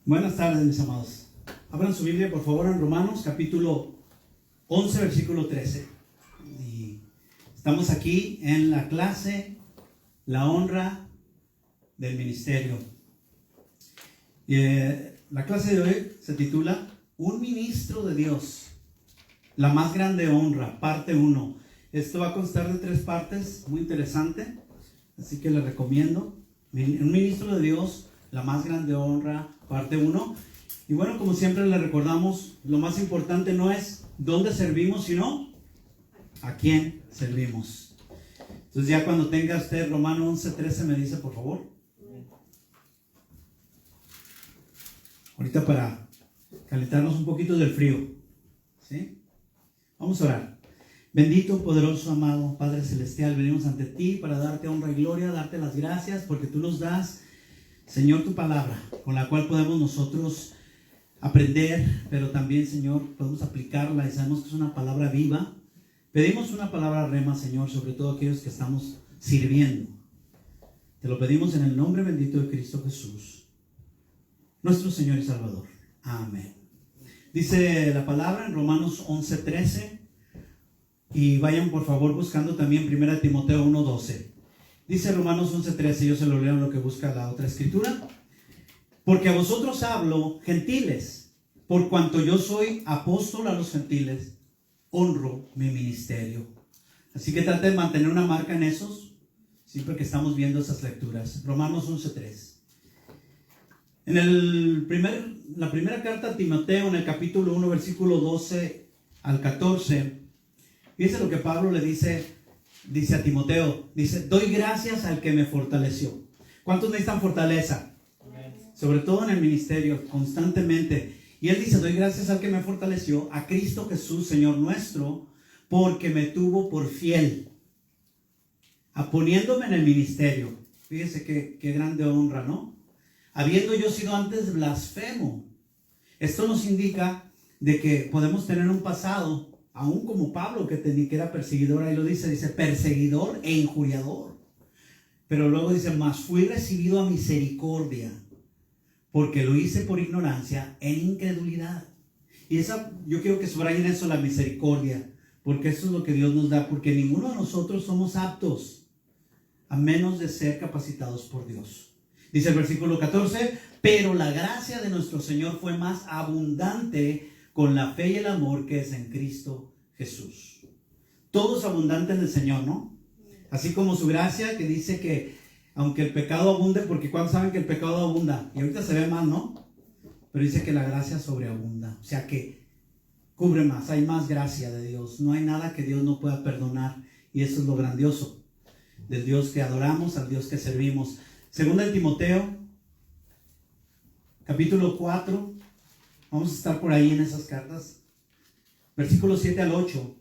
Buenas tardes, mis amados. Abran su Biblia, por favor, en Romanos, capítulo 11, versículo 13. Y estamos aquí en la clase, la honra del ministerio. La clase de hoy se titula Un ministro de Dios, la más grande honra, parte 1. Esto va a constar de 3 partes, muy interesante, así que les recomiendo. Un ministro de Dios, la más grande honra, parte 1. Y bueno, como siempre les recordamos, lo más importante no es dónde servimos, sino a quién servimos. Entonces ya cuando tenga usted Romanos 11:13 me dice, por favor. Ahorita para calentarnos un poquito del frío, ¿sí? Vamos a orar. Bendito, poderoso, amado Padre Celestial, venimos ante ti para darte honra y gloria, darte las gracias porque tú nos das, Señor, tu palabra, con la cual podemos nosotros aprender, pero también, Señor, podemos aplicarla y sabemos que es una palabra viva. Pedimos una palabra rema, Señor, sobre todo aquellos que estamos sirviendo. Te lo pedimos en el nombre bendito de Cristo Jesús, nuestro Señor y Salvador. Amén. Dice la palabra en Romanos 11:13, y vayan por favor buscando también 1 Timoteo 1:12. Dice Romanos 11:13, yo se lo leo en lo que busca la otra escritura. Porque a vosotros hablo, gentiles, por cuanto yo soy apóstol a los gentiles, honro mi ministerio. Así que trate de mantener una marca en esos, siempre que estamos viendo esas lecturas. Romanos 11:3. En la primera carta a Timoteo, en el capítulo 1, versículo 12 al 14, dice lo que Pablo le dice a Timoteo. Dice, doy gracias al que me fortaleció. ¿Cuántos necesitan fortaleza? Sobre todo en el ministerio, constantemente. Y él dice, doy gracias al que me fortaleció, a Cristo Jesús, Señor nuestro, porque me tuvo por fiel, poniéndome en el ministerio. Fíjese qué grande honra, ¿no? Habiendo yo sido antes blasfemo. Esto nos indica de que podemos tener un pasado, aún como Pablo, que era perseguidor. Ahí lo dice perseguidor e injuriador. Pero luego dice, mas fui recibido a misericordia, porque lo hice por ignorancia e incredulidad. Y yo quiero que subrayen eso, la misericordia, porque eso es lo que Dios nos da, porque ninguno de nosotros somos aptos a menos de ser capacitados por Dios. Dice el versículo 14, pero la gracia de nuestro Señor fue más abundante con la fe y el amor que es en Cristo Jesús. Todo es abundante en el Señor, ¿no? Así como su gracia, que dice que aunque el pecado abunde, porque ¿cuántos saben que el pecado abunda? Y ahorita se ve más, ¿no? Pero dice que la gracia sobreabunda. O sea que cubre más, hay más gracia de Dios. No hay nada que Dios no pueda perdonar. Y eso es lo grandioso del Dios que adoramos, al Dios que servimos. Segunda de Timoteo, capítulo 4. Vamos a estar por ahí en esas cartas. Versículos 7 al 8.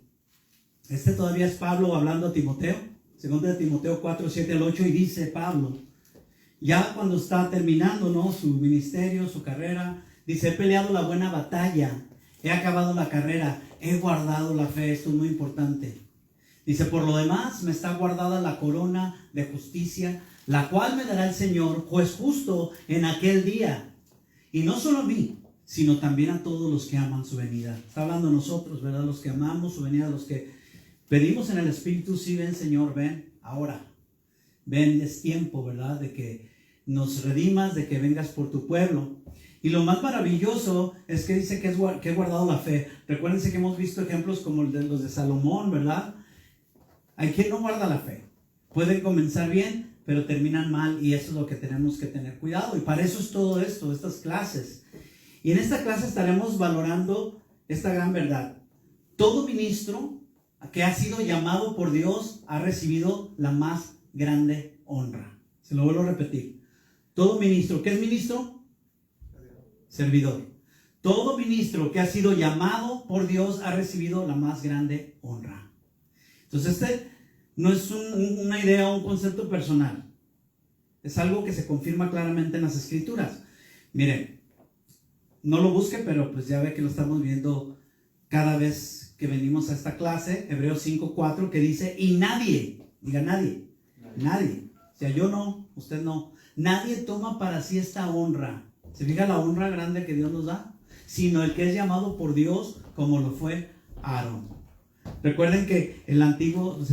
Este todavía es Pablo hablando a Timoteo. Segunda de Timoteo 4, 7 al 8. Y dice Pablo, ya cuando está terminando, ¿no?, su ministerio, su carrera, dice, he peleado la buena batalla, he acabado la carrera, he guardado la fe. Esto es muy importante. Dice, por lo demás me está guardada la corona de justicia, la cual me dará el Señor, juez justo, en aquel día. Y no solo a mí, sino también a todos los que aman su venida. Está hablando a nosotros, ¿verdad? Los que amamos su venida, los que pedimos en el Espíritu, sí, ven, Señor, ven ahora. Ven, es tiempo, ¿verdad?, de que nos redimas, de que vengas por tu pueblo. Y lo más maravilloso es que dice que he guardado la fe. Recuérdense que hemos visto ejemplos como los de Salomón, ¿verdad? Hay quien no guarda la fe. Pueden comenzar bien, pero terminan mal, y eso es lo que tenemos que tener cuidado. Y para eso es todo esto, estas clases. Y en esta clase estaremos valorando esta gran verdad. Todo ministro que ha sido llamado por Dios ha recibido la más grande honra. Se lo vuelvo a repetir. Todo ministro, ¿qué es ministro? Servidor. Todo ministro que ha sido llamado por Dios ha recibido la más grande honra. Entonces no es una idea o un concepto personal. Es algo que se confirma claramente en las Escrituras. Miren, no lo busque, pero pues ya ve que lo estamos viendo cada vez que venimos a esta clase. Hebreos 5:4, que dice, y nadie, diga nadie. O sea, yo no, usted no. Nadie toma para sí esta honra. ¿Se fija la honra grande que Dios nos da? Sino el que es llamado por Dios como lo fue Aarón. Recuerden que el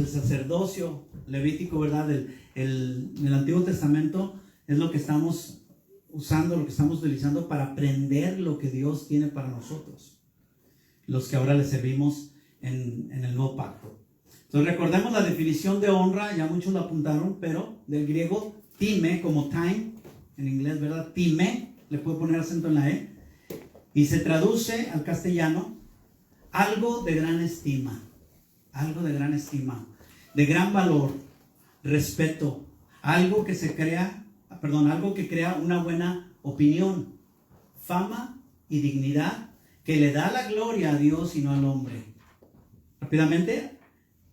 sacerdocio levítico, ¿verdad? El Antiguo Testamento es lo que estamos usando, lo que estamos utilizando para aprender lo que Dios tiene para nosotros, los que ahora le servimos en el nuevo pacto. Entonces recordemos la definición de honra, ya muchos la apuntaron, pero del griego time, como time en inglés, ¿verdad? Time, le puedo poner acento en la E, y se traduce al castellano algo de gran estima, de gran valor, respeto, algo que crea una buena opinión, fama y dignidad que le da la gloria a Dios y no al hombre. Rápidamente,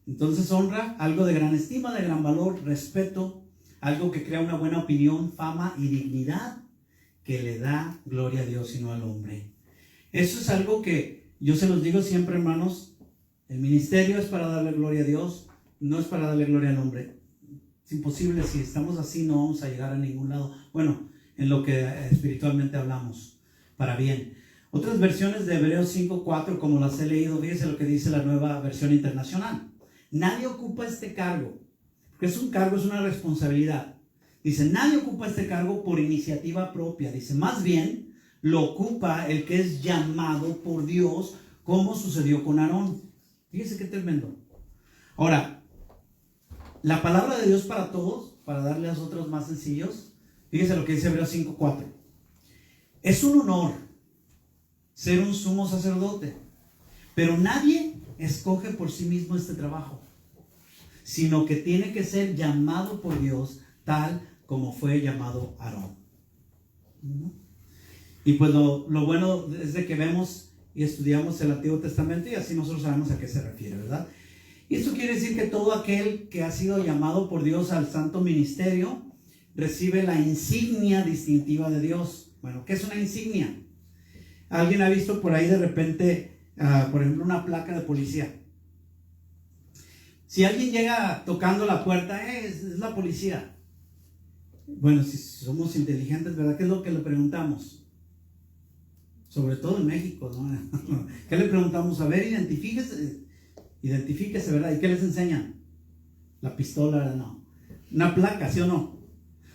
entonces honra, algo de gran estima, de gran valor, respeto, algo que crea una buena opinión, fama y dignidad que le da gloria a Dios y no al hombre. Eso es algo que yo se los digo siempre, hermanos. El ministerio es para darle gloria a Dios, no es para darle gloria al hombre. Es imposible, si estamos así no vamos a llegar a ningún lado. Bueno, en lo que espiritualmente hablamos, para bien. Otras versiones de Hebreos 5:4, como las he leído, fíjense lo que dice la Nueva Versión Internacional. Nadie ocupa este cargo, porque es un cargo, es una responsabilidad. Dice, nadie ocupa este cargo por iniciativa propia. Dice, más bien lo ocupa el que es llamado por Dios, como sucedió con Aarón. Fíjense qué tremendo. Ahora, la palabra de Dios para todos, para darle a otros más sencillos, fíjense lo que dice Hebreos 5:4. Es un honor ser un sumo sacerdote, pero nadie escoge por sí mismo este trabajo, sino que tiene que ser llamado por Dios, tal como fue llamado Aarón. Y pues lo bueno es de que vemos y estudiamos el Antiguo Testamento y así nosotros sabemos a qué se refiere, ¿verdad? Y esto quiere decir que todo aquel que ha sido llamado por Dios al santo ministerio recibe la insignia distintiva de Dios. Bueno, ¿qué es una insignia? ¿Alguien ha visto por ahí de repente, por ejemplo, una placa de policía? Si alguien llega tocando la puerta, es la policía. Bueno, si somos inteligentes, ¿verdad? ¿Qué es lo que le preguntamos? Sobre todo en México, ¿no? ¿Qué le preguntamos? A ver, identifíquese, ¿verdad? ¿Y qué les enseñan? La pistola, no. Una placa, ¿sí o no?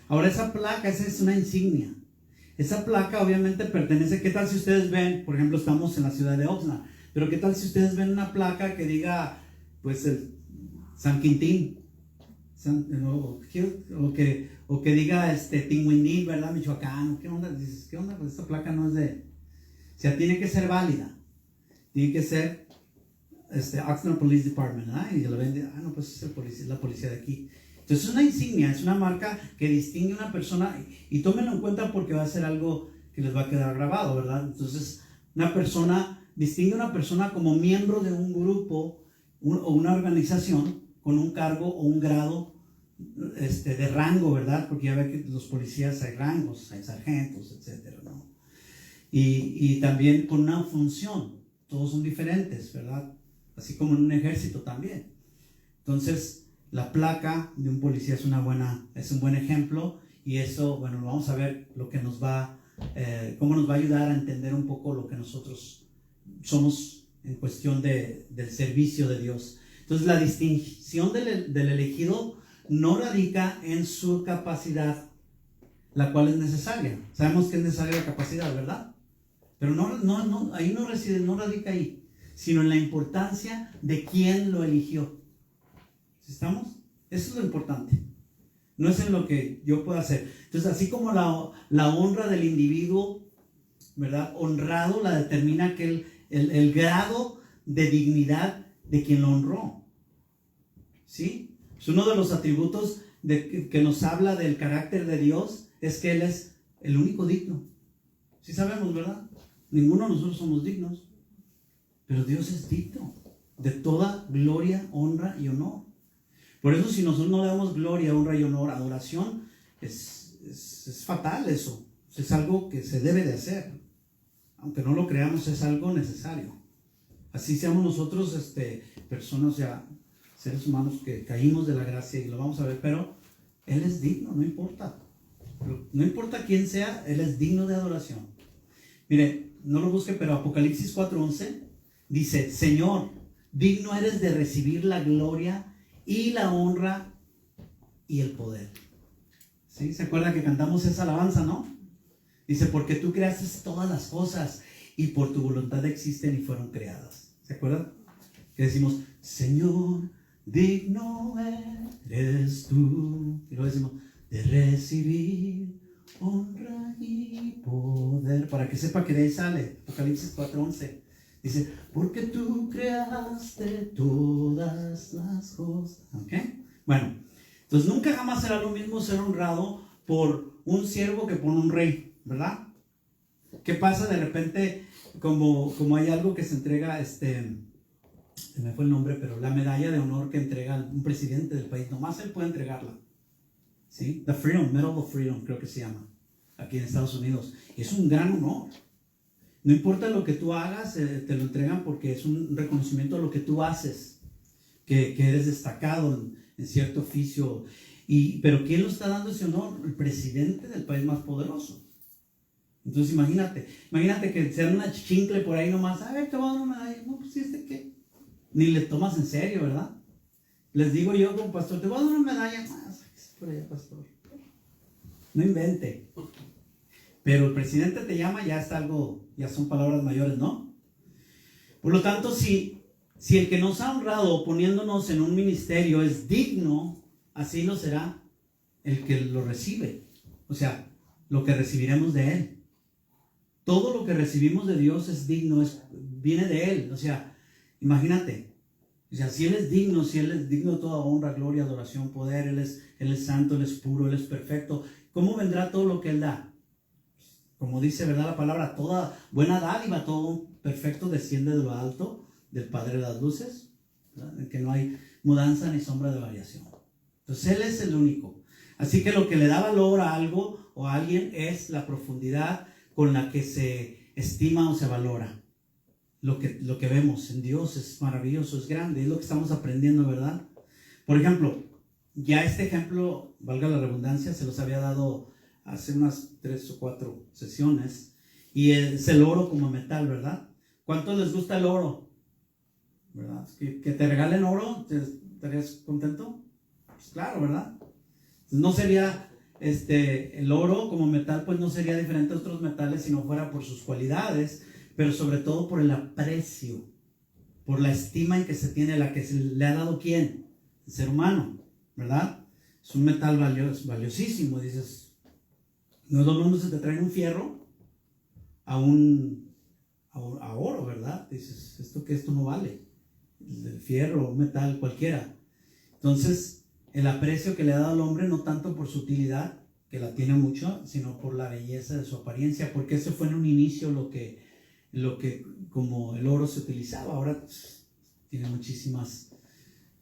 Ahora esa placa, esa es una insignia. Esa placa obviamente pertenece, ¿qué tal si ustedes ven? Por ejemplo, estamos en la ciudad de Oxnard, pero ¿qué tal si ustedes ven una placa que diga, pues, el San Quintín? O que diga, Tinguindín, ¿verdad? Michoacán. ¿Qué onda? Dices, ¿qué onda? Pues esta placa no es de... O sea, tiene que ser válida. Tiene que ser Oxnard Police Department, ¿verdad? Y lo vende, no, pues es la policía de aquí. Entonces es una insignia, es una marca que distingue a una persona, y tómenlo en cuenta porque va a ser algo que les va a quedar grabado, ¿verdad? Entonces distingue a una persona como miembro de un grupo o una organización con un cargo o un grado de rango, ¿verdad? Porque ya ve que los policías hay rangos, hay sargentos, etcétera, ¿no? Y también con una función, todos son diferentes, ¿verdad? Así como en un ejército también. Entonces, la placa de un policía es un buen ejemplo, y eso, bueno, vamos a ver lo que cómo nos va a ayudar a entender un poco lo que nosotros somos en cuestión del servicio de Dios. Entonces, la distinción del elegido no radica en su capacidad, la cual es necesaria. Sabemos que es necesaria la capacidad, ¿verdad? Pero ahí no radica ahí, sino en la importancia de quién lo eligió. ¿Estamos? Eso es lo importante. No es en lo que yo pueda hacer. Entonces, así como la honra del individuo, ¿verdad? Honrado la determina que el grado de dignidad de quien lo honró. ¿Sí? Es uno de los atributos que nos habla del carácter de Dios, es que Él es el único digno. Sí sabemos, ¿verdad? Ninguno de nosotros somos dignos, pero Dios es digno de toda gloria, honra y honor. Por eso, si nosotros no le damos gloria, honra y honor, adoración, es fatal eso. Es algo que se debe de hacer. Aunque no lo creamos, es algo necesario. Así seamos nosotros personas ya, seres humanos que caímos de la gracia, y lo vamos a ver, pero Él es digno, no importa. No importa quién sea, Él es digno de adoración. Mire, no lo busque, pero Apocalipsis 4:11 dice: Señor, digno eres de recibir la gloria y la honra y el poder. ¿Sí? ¿Se acuerda que cantamos esa alabanza, no? Dice: porque tú creaste todas las cosas y por tu voluntad existen y fueron creadas. ¿Se acuerdan? Que decimos: Señor, digno eres tú. Y luego decimos: de recibir honra y poder. Para que sepa que de ahí sale Apocalipsis 4:11. Dice: porque tú creaste todas las cosas. ¿Ok? Bueno, entonces nunca jamás será lo mismo ser honrado por un siervo que por un rey, ¿verdad? ¿Qué pasa de repente? Como hay algo que se entrega, se me fue el nombre, pero la medalla de honor que entrega un presidente del país, nomás él puede entregarla. ¿Sí? The Freedom, Medal of Freedom, creo que se llama, aquí en Estados Unidos. Es un gran honor. No importa lo que tú hagas, te lo entregan porque es un reconocimiento a lo que tú haces, que eres destacado en cierto oficio. Pero ¿quién lo está dando ese honor? El presidente del país más poderoso. Entonces imagínate que se da una chincle por ahí nomás: a ver, te voy a dar una medalla. No, pues ¿qué? Ni le tomas en serio, ¿verdad? Les digo yo como pastor: te voy a dar una medalla. Por allá, pastor. No invente. Pero el presidente te llama, ya está algo, ya son palabras mayores, ¿no? Por lo tanto, si el que nos ha honrado poniéndonos en un ministerio es digno, así lo será el que lo recibe. O sea, lo que recibiremos de Él. Todo lo que recibimos de Dios es digno, viene de Él. O sea, imagínate. O sea, si Él es digno de toda honra, gloria, adoración, poder, Él es santo, Él es puro, Él es perfecto, ¿cómo vendrá todo lo que Él da? Como dice, ¿verdad?, la palabra: toda buena dádiva, todo perfecto desciende de lo alto, del Padre de las luces, ¿verdad?, en que no hay mudanza ni sombra de variación. Entonces Él es el único. Así que lo que le da valor a algo o a alguien es la profundidad con la que se estima o se valora. Lo que vemos en Dios es maravilloso, es grande, es lo que estamos aprendiendo, ¿verdad? Por ejemplo, ya este ejemplo, valga la redundancia, se los había dado hace unas 3 o 4 sesiones, y es el oro como metal, ¿verdad? ¿Cuántos les gusta el oro? ¿Verdad? ¿Que te regalen oro? ¿Estarías contento? Pues claro, ¿verdad? No sería el oro como metal, pues no sería diferente a otros metales si no fuera por sus cualidades, pero sobre todo por el aprecio, por la estima en que se tiene, la que se le ha dado ¿quién? El ser humano, ¿verdad? Es un metal valiosísimo. Dices, no es lo mismo si te traen un fierro a oro, ¿verdad? Dices, esto no vale. El fierro, un metal, cualquiera. Entonces, el aprecio que le ha dado al hombre, no tanto por su utilidad, que la tiene mucho, sino por la belleza de su apariencia, porque eso fue en un inicio lo que como el oro se utilizaba. Ahora tiene muchísimas,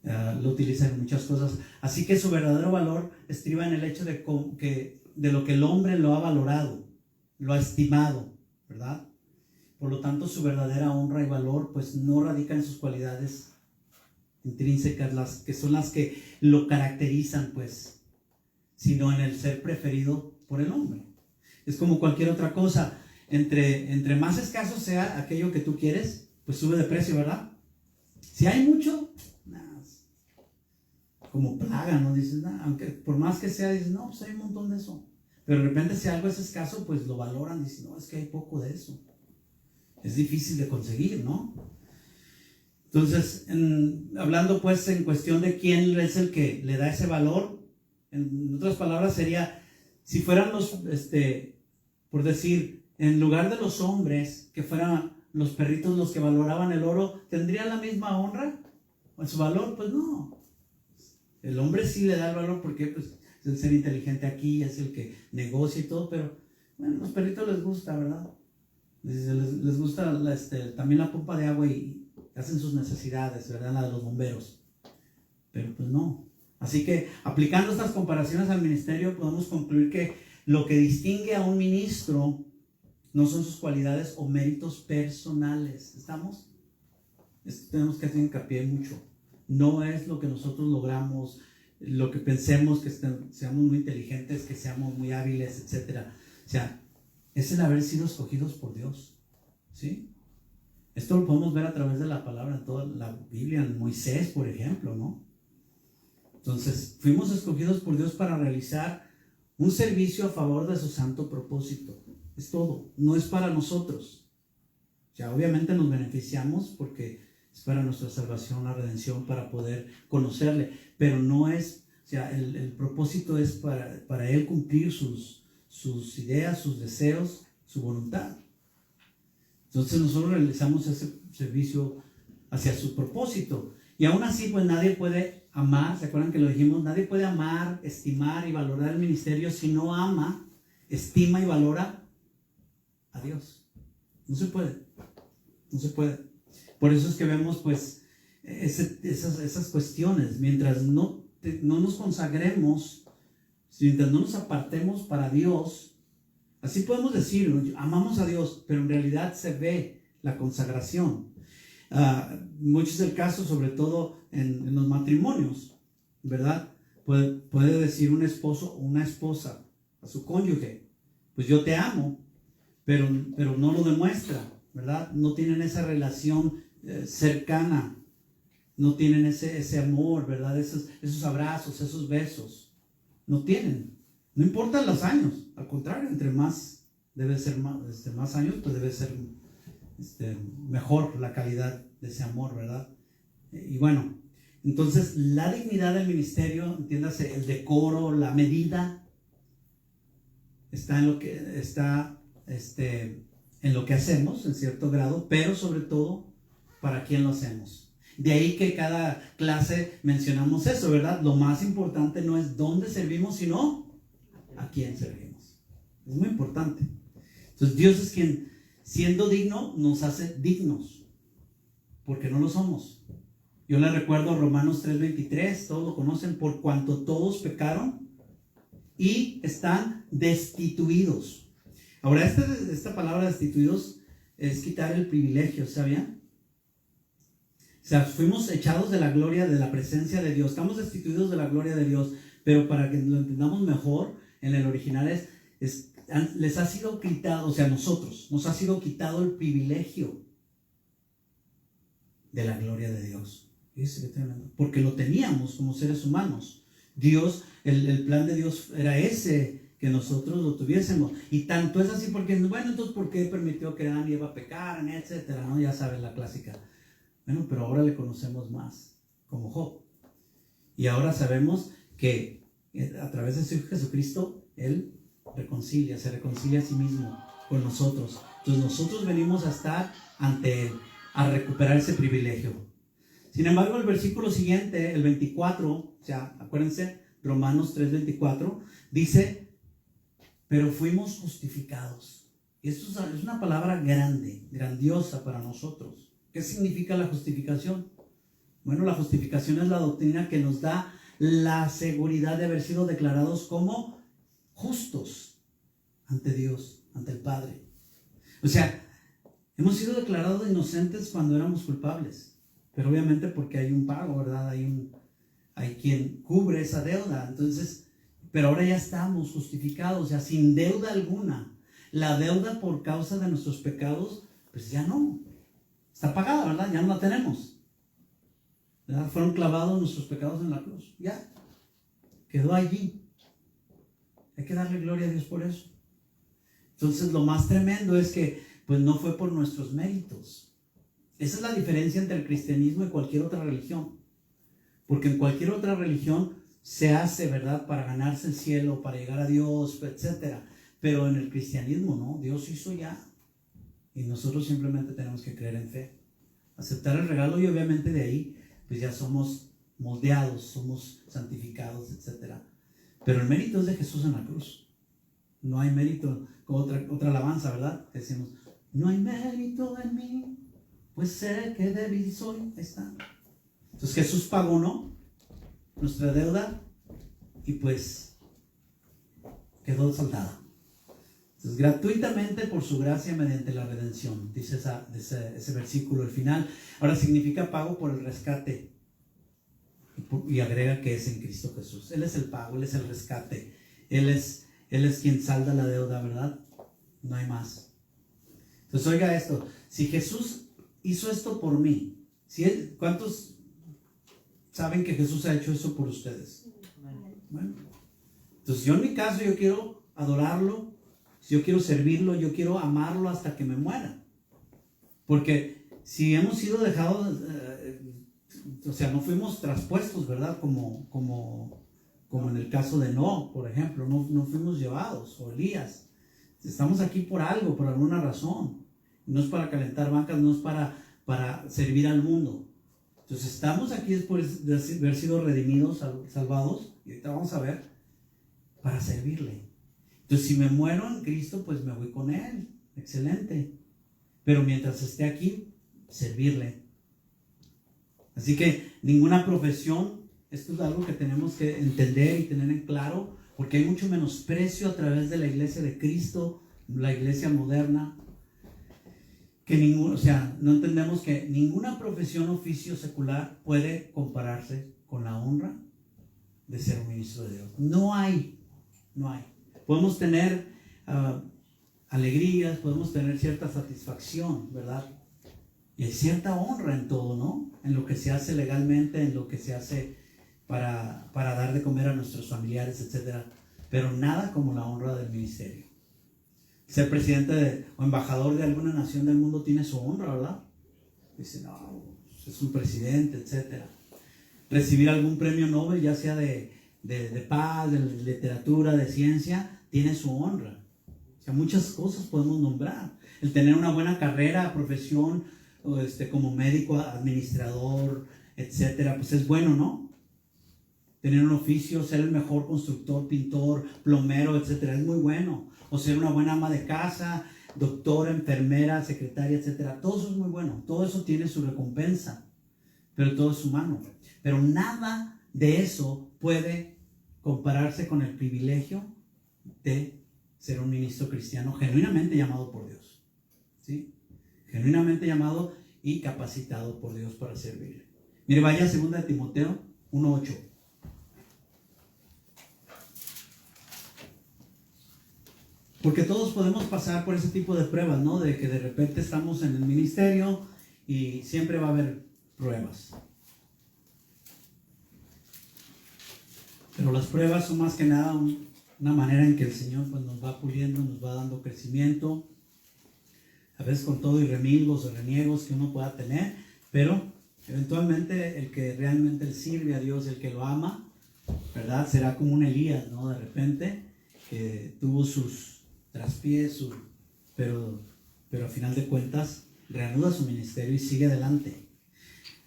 lo utilizan en muchas cosas. Así que su verdadero valor estriba en el hecho de lo que el hombre lo ha valorado, lo ha estimado, ¿verdad? Por lo tanto, su verdadera honra y valor pues no radica en sus cualidades intrínsecas, que son las que lo caracterizan, pues, sino en el ser preferido por el hombre. Es como cualquier otra cosa. Entre más escaso sea aquello que tú quieres, pues sube de precio, ¿verdad? Si hay mucho, como plaga, ¿no? Dices, aunque por más que sea, dices, no, pues hay un montón de eso. Pero de repente si algo es escaso, pues lo valoran, dicen, no, es que hay poco de eso. Es difícil de conseguir, ¿no? Entonces, hablando pues en cuestión de quién es el que le da ese valor, en otras palabras sería, si fueran por decir, en lugar de los hombres, que fueran los perritos los que valoraban el oro, ¿tendrían la misma honra o su valor? Pues no. El hombre sí le da el valor porque pues, es el ser inteligente aquí, es el que negocia y todo, pero bueno, los perritos les gusta, ¿verdad? Les gusta también la pompa de agua y hacen sus necesidades, ¿verdad? La de los bomberos. Pero pues no. Así que aplicando estas comparaciones al ministerio, podemos concluir que lo que distingue a un ministro no son sus cualidades o méritos personales. ¿Estamos? Esto tenemos que hacer hincapié mucho. No es lo que nosotros logramos, lo que pensemos, que seamos muy inteligentes, que seamos muy hábiles, etc. O sea, es el haber sido escogidos por Dios, ¿sí? Esto lo podemos ver a través de la palabra en toda la Biblia, en Moisés, por ejemplo, ¿no? Entonces, fuimos escogidos por Dios para realizar un servicio a favor de su santo propósito. Es todo, no es para nosotros. O sea, obviamente nos beneficiamos porque es para nuestra salvación, la redención, para poder conocerle, pero no es, o sea, el propósito es para Él cumplir sus ideas, sus deseos, su voluntad. Entonces nosotros realizamos ese servicio hacia su propósito. Y aún así, pues nadie puede amar, ¿se acuerdan que lo dijimos? Nadie puede amar, estimar y valorar el ministerio si no ama, estima y valora a Dios. No se puede. No se puede. Por eso es que vemos, pues, esas cuestiones. Mientras no nos consagremos, mientras no nos apartemos para Dios, así podemos decirlo, amamos a Dios, pero en realidad se ve la consagración. Mucho es el caso, sobre todo en los matrimonios, ¿verdad? Puede decir un esposo o una esposa a su cónyuge, pues yo te amo, pero no lo demuestra, ¿verdad? No tienen esa relación cercana, no tienen ese amor, ¿verdad? Esos abrazos, esos besos, no tienen. No importan los años, al contrario, entre más debe ser más años, pues debe ser mejor la calidad de ese amor, ¿verdad? Y bueno, entonces la dignidad del ministerio, entiéndase, el decoro, la medida, está en lo que hacemos, en cierto grado, pero sobre todo, ¿para quién lo hacemos? De ahí que cada clase mencionamos eso, ¿verdad? Lo más importante no es dónde servimos, sino a quién servimos. Es muy importante. Entonces Dios es quien, siendo digno, nos hace dignos, porque no lo somos. Yo les recuerdo Romanos 3:23, todos lo conocen, por cuanto todos pecaron y están destituidos. Ahora, esta palabra destituidos es quitar el privilegio, ¿sabían? O sea, fuimos echados de la gloria, de la presencia de Dios. Estamos destituidos de la gloria de Dios, pero para que lo entendamos mejor, en el original les ha sido quitado, o sea, nosotros, nos ha sido quitado el privilegio de la gloria de Dios. Porque lo teníamos como seres humanos. Dios, el plan de Dios era ese, que nosotros lo tuviésemos. Y tanto es así porque, bueno, entonces, ¿por qué permitió que Adán y Eva pecaran, etcétera? ¿No? Ya saben la clásica. Bueno, pero ahora le conocemos más, como Job. Y ahora sabemos que a través de su Hijo Jesucristo, Él se reconcilia a sí mismo con nosotros. Entonces nosotros venimos a estar ante Él, a recuperar ese privilegio. Sin embargo, el versículo siguiente, el 24, o sea, acuérdense, Romanos 3:24, dice, pero fuimos justificados. Y esto es una palabra grande, grandiosa para nosotros. ¿Qué significa la justificación? Bueno, la justificación es la doctrina que nos da la seguridad de haber sido declarados como justos ante Dios, ante el Padre. O sea, hemos sido declarados inocentes cuando éramos culpables, pero obviamente porque hay un pago, ¿verdad? Hay quien cubre esa deuda. Entonces, pero ahora ya estamos justificados, o sea, sin deuda alguna. La deuda por causa de nuestros pecados, pues ya no. Está pagada, ¿verdad? Ya no la tenemos, ¿verdad? Fueron clavados nuestros pecados en la cruz. Ya. Quedó allí. Hay que darle gloria a Dios por eso. Entonces, lo más tremendo es que, pues, no fue por nuestros méritos. Esa es la diferencia entre el cristianismo y cualquier otra religión. Porque en cualquier otra religión se hace, ¿verdad?, para ganarse el cielo, para llegar a Dios, etc. Pero en el cristianismo, no. Dios hizo ya. Y nosotros simplemente tenemos que creer en fe, aceptar el regalo, y obviamente de ahí pues ya somos moldeados, somos santificados, etc. Pero el mérito es de Jesús en la cruz. No hay mérito, como otra alabanza, ¿verdad? Decimos, no hay mérito en mí, pues sé que débil soy. Ahí está. Entonces Jesús pagó, ¿no?, nuestra deuda, y pues quedó saldada. Entonces, gratuitamente por su gracia mediante la redención, dice ese versículo al final. Ahora significa pago por el rescate. y agrega que es en Cristo Jesús. Él es el pago, Él es el rescate, Él es quien salda la deuda, ¿verdad? No hay más. Entonces oiga esto, si Jesús hizo esto por mí, ¿cuántos saben que Jesús ha hecho eso por ustedes? Bueno, entonces yo en mi caso yo quiero adorarlo, yo quiero servirlo, yo quiero amarlo hasta que me muera. Porque si hemos sido dejados, o sea, no fuimos traspuestos, ¿verdad? Como en el caso de Noé, por ejemplo, no fuimos llevados, o Elías. Estamos aquí por algo, por alguna razón. No es para calentar bancas, no es para servir al mundo. Entonces estamos aquí después de haber sido redimidos, salvados, y ahorita vamos a ver, para servirle. Entonces si me muero en Cristo, pues me voy con Él. Excelente. Pero mientras esté aquí, servirle. Así que ninguna profesión, esto es algo que tenemos que entender y tener en claro, porque hay mucho menosprecio a través de la iglesia de Cristo, la iglesia moderna, o sea, no entendemos que ninguna profesión o oficio secular puede compararse con la honra de ser un ministro de Dios. No hay. Podemos tener alegrías, podemos tener cierta satisfacción, ¿verdad? Y hay cierta honra en todo, ¿no? En lo que se hace legalmente, en lo que se hace para dar de comer a nuestros familiares, etc. Pero nada como la honra del ministerio. Ser presidente o embajador de alguna nación del mundo tiene su honra, ¿verdad? Dice, no, es un presidente, etc. Recibir algún premio Nobel, ya sea de paz, de literatura, de ciencia, tiene su honra. O sea, muchas cosas podemos nombrar. El tener una buena carrera, profesión, como médico, administrador, etcétera, pues es bueno, ¿no? Tener un oficio, ser el mejor constructor, pintor, plomero, etcétera, es muy bueno. O ser una buena ama de casa, doctora, enfermera, secretaria, etcétera. Todo eso es muy bueno. Todo eso tiene su recompensa. Pero todo es humano. Pero nada de eso puede compararse con el privilegio de ser un ministro cristiano genuinamente llamado por Dios. ¿Sí? Genuinamente llamado y capacitado por Dios para servir. Mire, vaya a 2 Timoteo 1:8. Porque todos podemos pasar por ese tipo de pruebas, ¿no? De que de repente estamos en el ministerio y siempre va a haber pruebas. Pero las pruebas son más que nada una manera en que el Señor pues, nos va puliendo, nos va dando crecimiento. A veces con todo y remilgos o reniegos que uno pueda tener, pero eventualmente el que realmente sirve a Dios, el que lo ama, ¿verdad? Será como un Elías, ¿no? De repente que tuvo sus traspiés, pero a final de cuentas reanuda su ministerio y sigue adelante.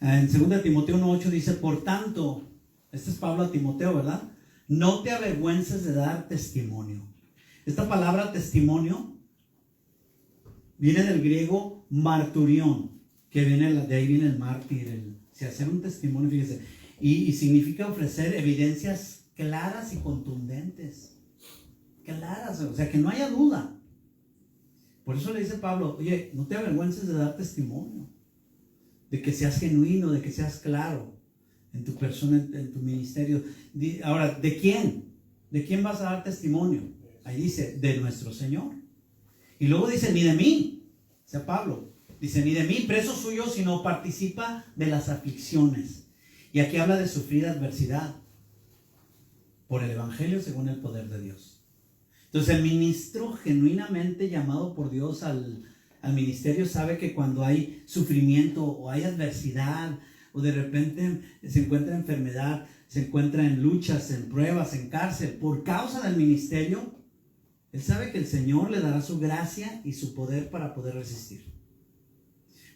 En 2 Timoteo 1:8 dice, por tanto, este es Pablo a Timoteo, ¿verdad? No te avergüences de dar testimonio. Esta palabra testimonio viene del griego marturión, que de ahí viene el mártir, hacer un testimonio, fíjese, y significa ofrecer evidencias claras y contundentes. Claras, o sea, que no haya duda. Por eso le dice Pablo, oye, no te avergüences de dar testimonio, de que seas genuino, de que seas claro en tu persona, en tu ministerio. Ahora, ¿de quién? ¿De quién vas a dar testimonio? Ahí dice, de nuestro Señor. Y luego dice, ni de mí, o sea, Pablo, dice, ni de mí, preso suyo, sino participa de las aflicciones. Y aquí habla de sufrir adversidad por el Evangelio según el poder de Dios. Entonces el ministro genuinamente llamado por Dios al ministerio sabe que cuando hay sufrimiento o hay adversidad o de repente se encuentra enfermedad, se encuentra en luchas, en pruebas, en cárcel por causa del ministerio, él sabe que el Señor le dará su gracia y su poder para poder resistir.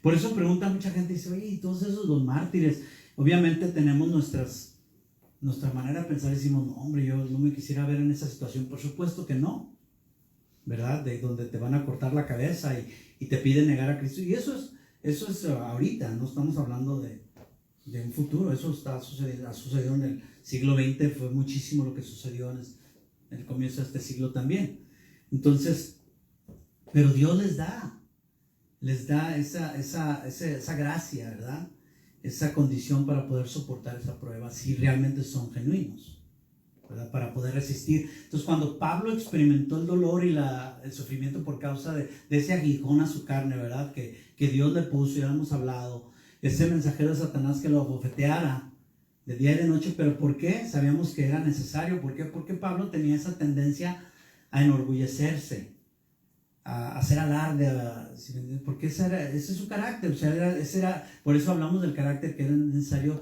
Por eso pregunta mucha gente, dice, oye, y todos esos los mártires, obviamente tenemos nuestra manera de pensar, decimos, no, hombre, yo no me quisiera ver en esa situación. Por supuesto que no, ¿verdad? De donde te van a cortar la cabeza y te piden negar a Cristo. Y eso es ahorita, no estamos hablando de un futuro. Eso ha sucedido en el siglo XX, fue muchísimo lo que sucedió en el comienzo de este siglo también. Entonces, pero Dios les da esa gracia, ¿verdad? esa condición para poder soportar esa prueba si realmente son genuinos, ¿verdad? Para poder resistir. Entonces, cuando Pablo experimentó el dolor y el sufrimiento por causa de ese aguijón a su carne, ¿verdad? Que Dios le puso, ya hemos hablado, ese mensajero de Satanás que lo abofeteara de día y de noche. ¿Pero por qué? Sabíamos que era necesario. ¿Por qué? Porque Pablo tenía esa tendencia a enorgullecerse, a hacer alarde, porque ese es su carácter. O sea, por eso hablamos del carácter, que era necesario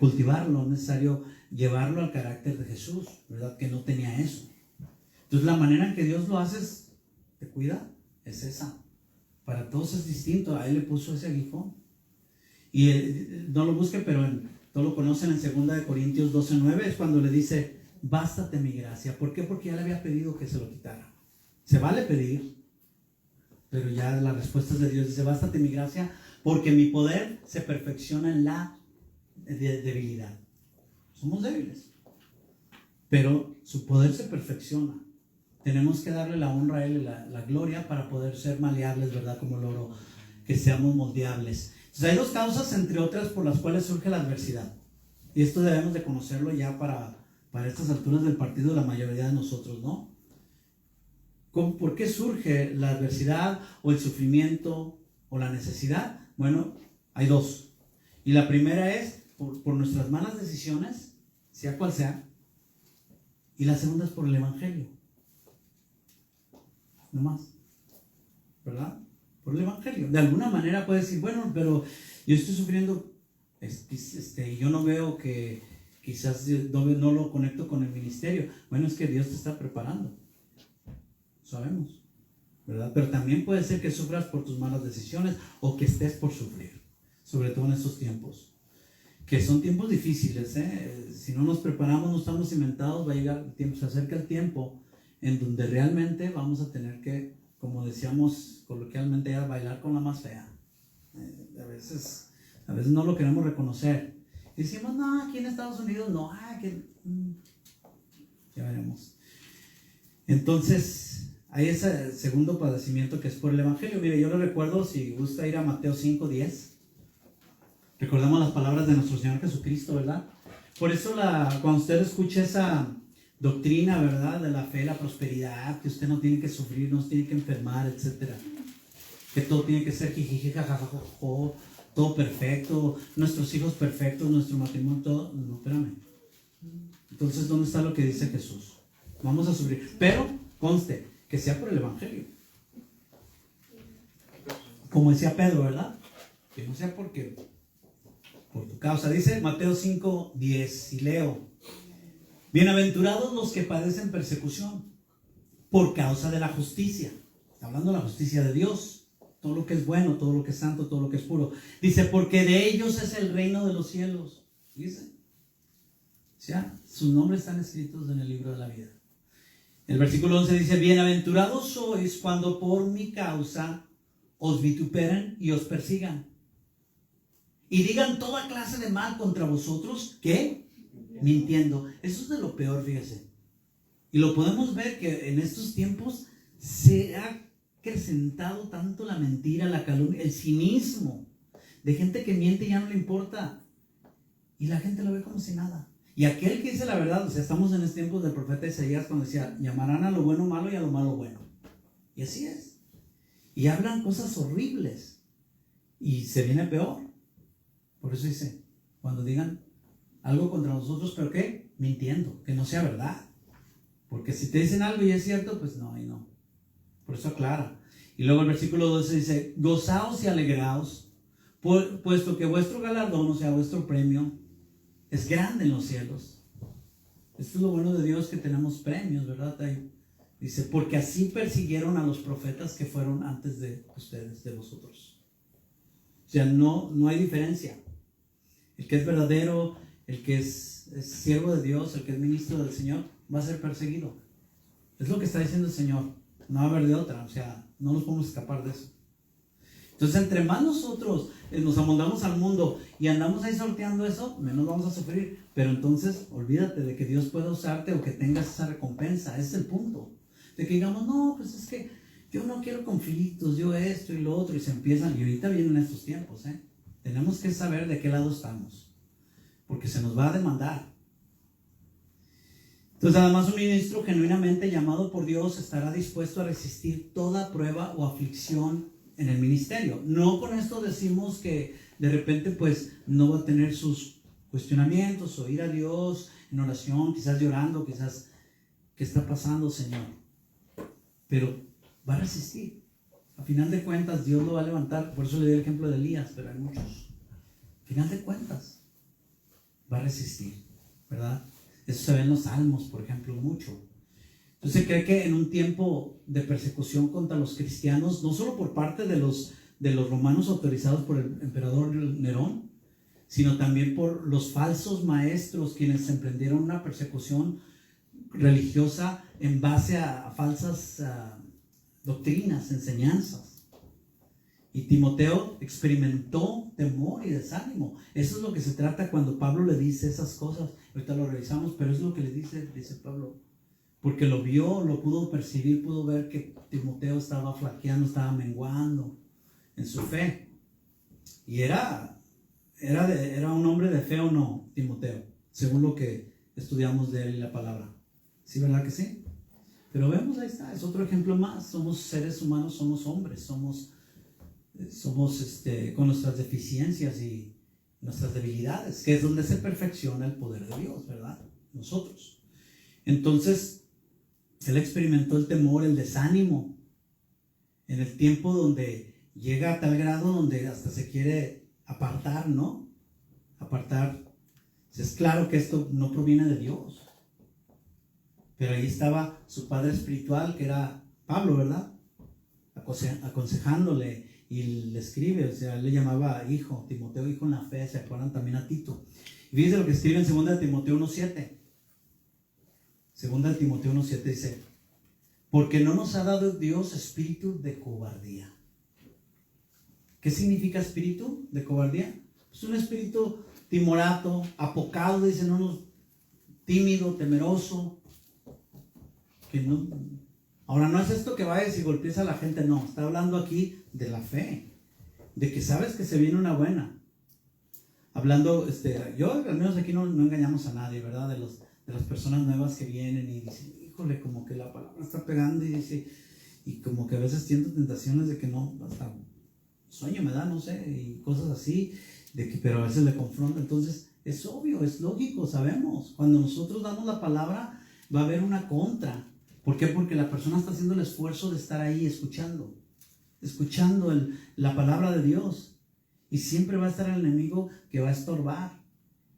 cultivarlo, necesario llevarlo al carácter de Jesús, ¿verdad? Que no tenía eso. Entonces, la manera en que Dios lo hace te cuida, es esa. Para todos es distinto. A él le puso ese aguijón. Y no lo busque, pero todos lo conocen en 2 Corintios 12:9, es cuando le dice: bástate mi gracia. ¿Por qué? Porque ya le había pedido que se lo quitara. Se vale pedir, pero ya la respuesta es de Dios. Dice: bástate mi gracia, porque mi poder se perfecciona en la debilidad. Somos débiles, pero su poder se perfecciona. Tenemos que darle la honra a Él y la gloria para poder ser maleables, ¿verdad? Como el oro, que seamos moldeables. Entonces, hay dos causas, entre otras, por las cuales surge la adversidad. Y esto debemos de conocerlo ya para estas alturas del partido, la mayoría de nosotros, ¿no? ¿Por qué surge la adversidad o el sufrimiento o la necesidad? Bueno, hay dos. Y la primera es por nuestras malas decisiones, sea cual sea. Y la segunda es por el Evangelio. No más, ¿verdad? Por el Evangelio. De alguna manera puedes decir: bueno, pero yo estoy sufriendo, yo no veo que quizás no lo conecto con el ministerio. Bueno, es que Dios te está preparando, sabemos, ¿verdad? Pero también puede ser que sufras por tus malas decisiones o que estés por sufrir, sobre todo en estos tiempos, que son tiempos difíciles, ¿eh? Si no nos preparamos, no estamos cimentados, va a llegar el tiempo, se acerca el tiempo en donde realmente vamos a tener que, como decíamos coloquialmente, a bailar con la más fea. A veces no lo queremos reconocer. Y decimos: no, aquí en Estados Unidos no, ya veremos. Entonces, hay ese segundo padecimiento que es por el Evangelio. Mire, yo le recuerdo, si gusta ir a Mateo 5:10, recordamos las palabras de nuestro Señor Jesucristo, ¿verdad? Por eso cuando usted escucha esa doctrina, ¿verdad? De la fe, la prosperidad, que usted no tiene que sufrir, no tiene que enfermar, etcétera, que todo tiene que ser jijiji, jajajajo, todo perfecto, nuestros hijos perfectos, nuestro matrimonio, todo. No, espérame. Entonces, ¿dónde está lo que dice Jesús? Vamos a sufrir, pero conste, que sea por el Evangelio. Como decía Pedro, ¿verdad? Que no sea por tu causa. Dice Mateo 5:10, y leo: bienaventurados los que padecen persecución por causa de la justicia. Está hablando de la justicia de Dios, todo lo que es bueno, todo lo que es santo, todo lo que es puro. Dice: porque de ellos es el reino de los cielos. Dice, o sea, sus nombres están escritos en el libro de la vida. El versículo 11 dice: bienaventurados sois cuando por mi causa os vituperen y os persigan, y digan toda clase de mal contra vosotros, ¿qué? Mintiendo. Eso es de lo peor, fíjese. Y lo podemos ver que en estos tiempos se ha acrecentado tanto la mentira, la calumnia, el cinismo, de gente que miente y ya no le importa, y la gente lo ve como si nada. Y aquel que dice la verdad, o sea, estamos en los tiempos del profeta Isaías, cuando decía: llamarán a lo bueno malo y a lo malo bueno. Y así es. Y hablan cosas horribles, y se viene peor. Por eso dice: cuando digan algo contra nosotros, ¿pero qué? Mintiendo, que no sea verdad. Porque si te dicen algo y es cierto, pues no, y no. Por eso aclara. Y luego el versículo 12 dice: gozaos y alegraos, puesto que vuestro galardón, o sea, vuestro premio, es grande en los cielos. Esto es lo bueno de Dios, que tenemos premios, ¿verdad? Dice: porque así persiguieron a los profetas que fueron antes de ustedes, de vosotros. O sea, no hay diferencia. El que es verdadero, el que es siervo de Dios, el que es ministro del Señor, va a ser perseguido. Es lo que está diciendo el Señor. No va a haber de otra. O sea, no nos podemos escapar de eso. Entonces, entre más nosotros nos amoldamos al mundo y andamos ahí sorteando eso, menos vamos a sufrir. Pero entonces, olvídate de que Dios pueda usarte o que tengas esa recompensa. Ese es el punto. De que digamos: no, pues es que yo no quiero conflictos, yo esto y lo otro, y se empiezan. Y ahorita vienen estos tiempos, Tenemos que saber de qué lado estamos, porque se nos va a demandar. Entonces, además, un ministro genuinamente llamado por Dios estará dispuesto a resistir toda prueba o aflicción en el ministerio. No con esto decimos que de repente pues no va a tener sus cuestionamientos o ir a Dios en oración, quizás llorando, quizás, ¿qué está pasando, Señor? Pero va a resistir. A final de cuentas, Dios lo va a levantar. Por eso le di el ejemplo de Elías, pero hay muchos. A final de cuentas, va a resistir, ¿verdad? Eso se ve en los Salmos, por ejemplo, mucho. Entonces se cree que en un tiempo de persecución contra los cristianos, no solo por parte de los romanos autorizados por el emperador Nerón, sino también por los falsos maestros quienes emprendieron una persecución religiosa en base a falsas doctrinas, enseñanzas. Y Timoteo experimentó temor y desánimo. Eso es lo que se trata cuando Pablo le dice esas cosas. Ahorita lo revisamos, pero es lo que le dice Pablo. Porque lo vio, lo pudo percibir, pudo ver que Timoteo estaba flaqueando, estaba menguando en su fe. Y era un hombre de fe o no, Timoteo, según lo que estudiamos de él y la palabra. ¿Sí, verdad que sí? Pero vemos, ahí está, es otro ejemplo más. Somos seres humanos, somos hombres, somos con nuestras deficiencias y nuestras debilidades, que es donde se perfecciona el poder de Dios, ¿verdad? Nosotros. Entonces, él experimentó el temor, el desánimo, en el tiempo donde llega a tal grado donde hasta se quiere apartar, ¿no? Apartar. Es claro que esto no proviene de Dios. Pero ahí estaba su padre espiritual, que era Pablo, ¿verdad? Aconsejándole. Y le escribe, o sea, él le llamaba hijo, Timoteo, hijo en la fe. Se acuerdan también a Tito. Y fíjense lo que escribe en 2 Timoteo 1:7. 2 Timoteo 1:7 dice: porque no nos ha dado Dios espíritu de cobardía. ¿Qué significa espíritu de cobardía? Es un espíritu timorato, apocado, dice, tímido, temeroso, que no. Ahora, no es esto que vayas y golpees a la gente, no. Está hablando aquí de la fe, de que sabes que se viene una buena. Hablando, yo al menos aquí no engañamos a nadie, ¿verdad? De las personas nuevas que vienen y dicen, híjole, como que la palabra está pegando, y dice, y como que a veces siento tentaciones de que no, hasta sueño me da, no sé, y cosas así, pero a veces le confronta. Entonces, es obvio, es lógico, sabemos. Cuando nosotros damos la palabra, va a haber una contra. ¿Por qué? Porque la persona está haciendo el esfuerzo de estar ahí escuchando la palabra de Dios. Y siempre va a estar el enemigo que va a estorbar.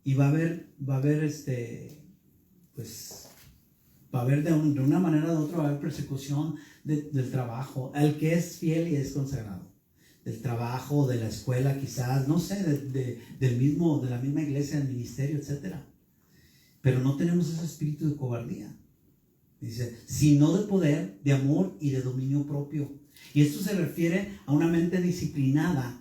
Y va a haber de una manera u otra, va a haber persecución del trabajo. El que es fiel y es consagrado. Del trabajo, de la escuela quizás, no sé, de la misma iglesia, del ministerio, etc. Pero no tenemos ese espíritu de cobardía. Dice, sino de poder, de amor y de dominio propio. Y esto se refiere a una mente disciplinada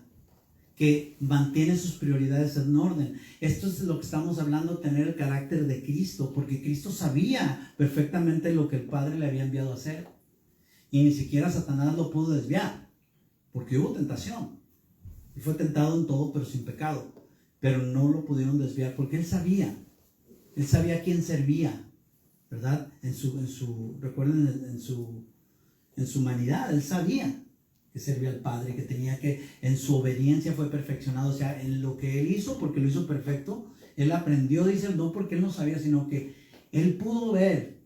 que mantiene sus prioridades en orden. Esto es lo que estamos hablando, tener el carácter de Cristo, porque Cristo sabía perfectamente lo que el Padre le había enviado a hacer. Y ni siquiera Satanás lo pudo desviar, porque hubo tentación. Y fue tentado en todo, pero sin pecado. Pero no lo pudieron desviar, porque él sabía a quién servía, ¿verdad? Recuerden, en su humanidad, él sabía que servía al Padre, que tenía que, en su obediencia fue perfeccionado. O sea, en lo que él hizo, porque lo hizo perfecto, él aprendió, dice, no porque él no sabía, sino que él pudo ver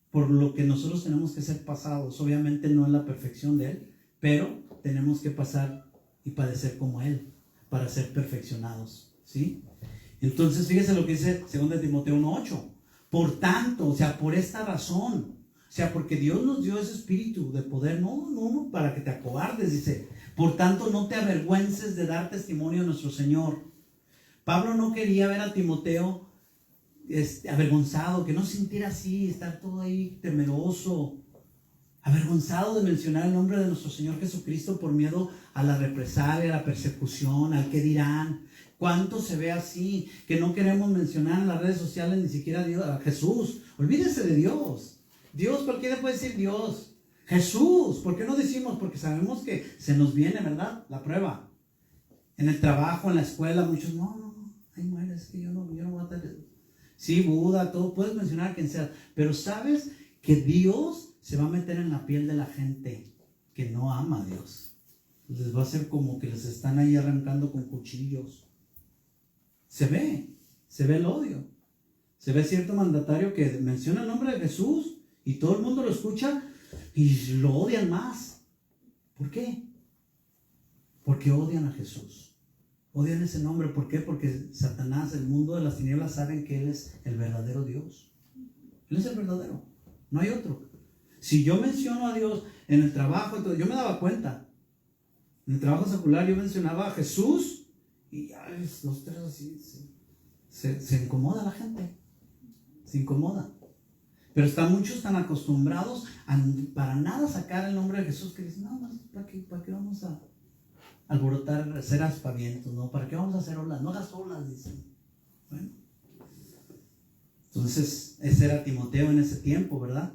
por lo que nosotros tenemos que ser pasados. Obviamente no es la perfección de él, pero tenemos que pasar y padecer como él, para ser perfeccionados, ¿sí? Entonces, fíjese lo que dice 2 Timoteo 1:8. Por tanto, o sea, por esta razón, o sea, porque Dios nos dio ese espíritu de poder, no para que te acobardes, dice, por tanto no te avergüences de dar testimonio a nuestro Señor. Pablo no quería ver a Timoteo avergonzado, que no sintiera así, estar todo ahí temeroso, avergonzado de mencionar el nombre de nuestro Señor Jesucristo por miedo a la represalia, a la persecución, al que dirán. ¿Cuánto se ve así? Que no queremos mencionar en las redes sociales ni siquiera a Dios, a Jesús. Olvídese de Dios. Dios, cualquiera puede decir Dios. Jesús, ¿por qué no decimos? Porque sabemos que se nos viene, ¿verdad? La prueba. En el trabajo, en la escuela, muchos, no, ahí mueres, que yo no voy a estar. Sí, Buda, todo, puedes mencionar a quien sea, pero sabes que Dios se va a meter en la piel de la gente que no ama a Dios. Les va a hacer como que les están ahí arrancando con cuchillos. Se ve el odio. Se ve cierto mandatario que menciona el nombre de Jesús y todo el mundo lo escucha y lo odian más. ¿Por qué? Porque odian a Jesús. Odian ese nombre. ¿Por qué? Porque Satanás, el mundo de las tinieblas, saben que Él es el verdadero Dios. Él es el verdadero. No hay otro. Si yo menciono a Dios en el trabajo, yo me daba cuenta. En el trabajo secular yo mencionaba a Jesús y ya los tres así se incomoda la gente. Se incomoda. Pero muchos tan acostumbrados a para nada sacar el nombre de Jesús que dicen, no, ¿para qué vamos a alborotar, hacer aspavientos? ¿No? ¿Para qué vamos a hacer olas? No hagas olas, dicen. Bueno. Entonces, ese era Timoteo en ese tiempo, ¿verdad?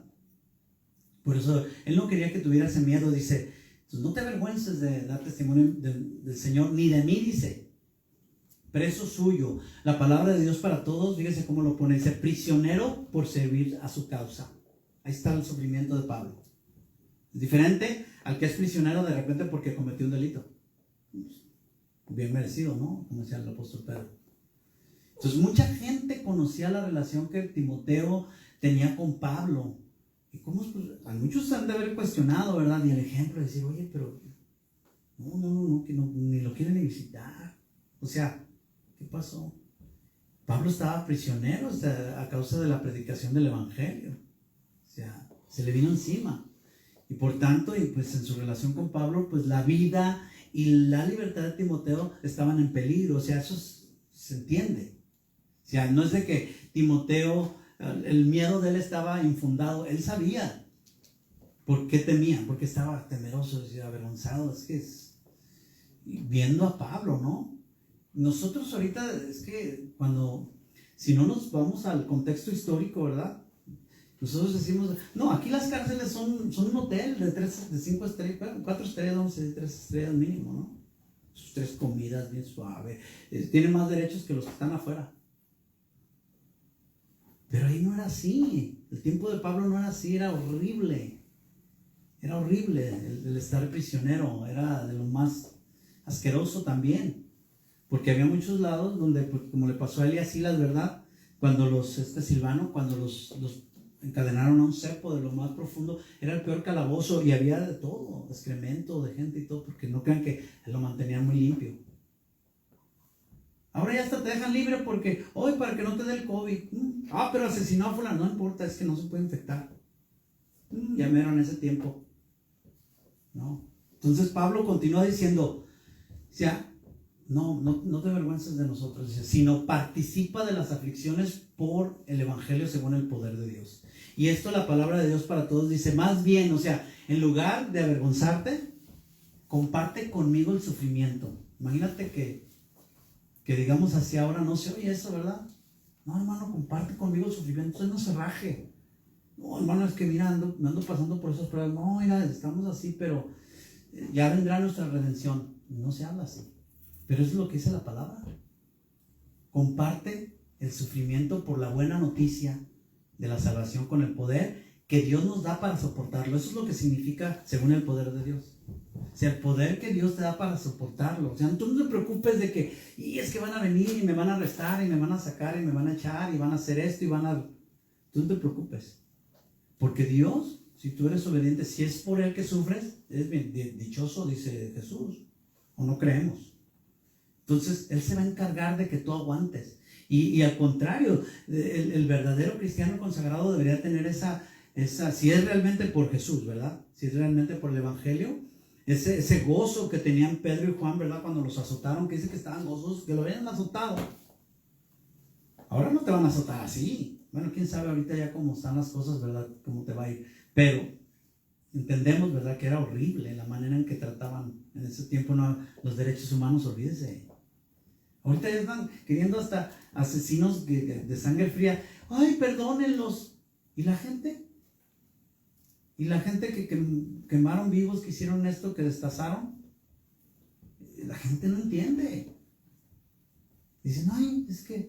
Por eso, él no quería que tuviera ese miedo, dice, no te avergüences de dar testimonio del Señor, ni de mí, dice. Preso suyo, la palabra de Dios para todos, fíjese cómo lo pone, dice, prisionero por servir a su causa. Ahí está el sufrimiento de Pablo. Es diferente al que es prisionero de repente porque cometió un delito. Bien merecido, ¿no? Como decía el apóstol Pedro. Entonces mucha gente conocía la relación que Timoteo tenía con Pablo. Y cómo, pues, a muchos se han de haber cuestionado, ¿verdad? Y el ejemplo de decir, oye, pero no, que no, ni lo quieren ni visitar. O sea, ¿qué pasó? Pablo estaba prisionero, o sea, a causa de la predicación del evangelio. O sea, se le vino encima. Y por tanto, y pues en su relación con Pablo, pues la vida y la libertad de Timoteo estaban en peligro. O sea, eso se entiende. O sea, no es de que Timoteo, el miedo de él estaba infundado. Él sabía por qué temía, porque estaba temeroso y avergonzado. Es que viendo a Pablo, ¿no? Nosotros ahorita, es que si no nos vamos al contexto histórico, ¿verdad? Nosotros decimos, no, aquí las cárceles son un hotel de 5 estrellas, 4 estrellas, vamos a decir 3 estrellas mínimo, ¿no? Sus 3 comidas bien suave. Tienen más derechos que los que están afuera. Pero ahí no era así. El tiempo de Pablo no era así, era horrible. Era horrible el estar prisionero, era de lo más asqueroso también. Porque había muchos lados donde, pues, como le pasó a él y a Silas, ¿verdad? Cuando Silvano, cuando los encadenaron a un cepo de lo más profundo, era el peor calabozo y había de todo, excremento de gente y todo, porque no crean que lo mantenían muy limpio. Ahora ya hasta te dejan libre porque, hoy para que no te dé el COVID. Pero asesinó a fulano, no importa, es que no se puede infectar. Ya me dieron ese tiempo. No. Entonces Pablo continúa diciendo, o sea, no te avergüences de nosotros, dice, sino participa de las aflicciones por el evangelio según el poder de Dios. Y esto la palabra de Dios para todos dice, más bien, o sea, en lugar de avergonzarte, comparte conmigo el sufrimiento. Imagínate que digamos así ahora no se oye eso, ¿verdad? No, hermano, comparte conmigo el sufrimiento, entonces no se raje. No, hermano, es que mira, me ando pasando por esas pruebas. No, mira, estamos así, pero ya vendrá nuestra redención. No se habla así. Pero eso es lo que dice la palabra. Comparte el sufrimiento por la buena noticia de la salvación con el poder que Dios nos da para soportarlo. Eso es lo que significa según el poder de Dios. O sea, el poder que Dios te da para soportarlo. O sea, tú no te preocupes de que, es que van a venir y me van a arrestar y me van a sacar y me van a echar y van a hacer esto y Tú no te preocupes. Porque Dios, si tú eres obediente, si es por Él que sufres, eres bien dichoso, dice Jesús. O no creemos. Entonces, Él se va a encargar de que tú aguantes. Y al contrario, el verdadero cristiano consagrado debería tener esa, si es realmente por Jesús, ¿verdad? Si es realmente por el evangelio, ese gozo que tenían Pedro y Juan, ¿verdad? Cuando los azotaron, que dice que estaban gozosos, que lo habían azotado. Ahora no te van a azotar así. Bueno, quién sabe ahorita ya cómo están las cosas, ¿verdad? Cómo te va a ir. Pero entendemos, ¿verdad? Que era horrible la manera en que trataban en ese tiempo los derechos humanos, olvídese. Ahorita ya están queriendo hasta asesinos de sangre fría. ¡Ay, perdónenlos! ¿Y la gente? ¿Y la gente que quemaron vivos, que hicieron esto, que destazaron? la gente no entiende. Dicen, ay, es que,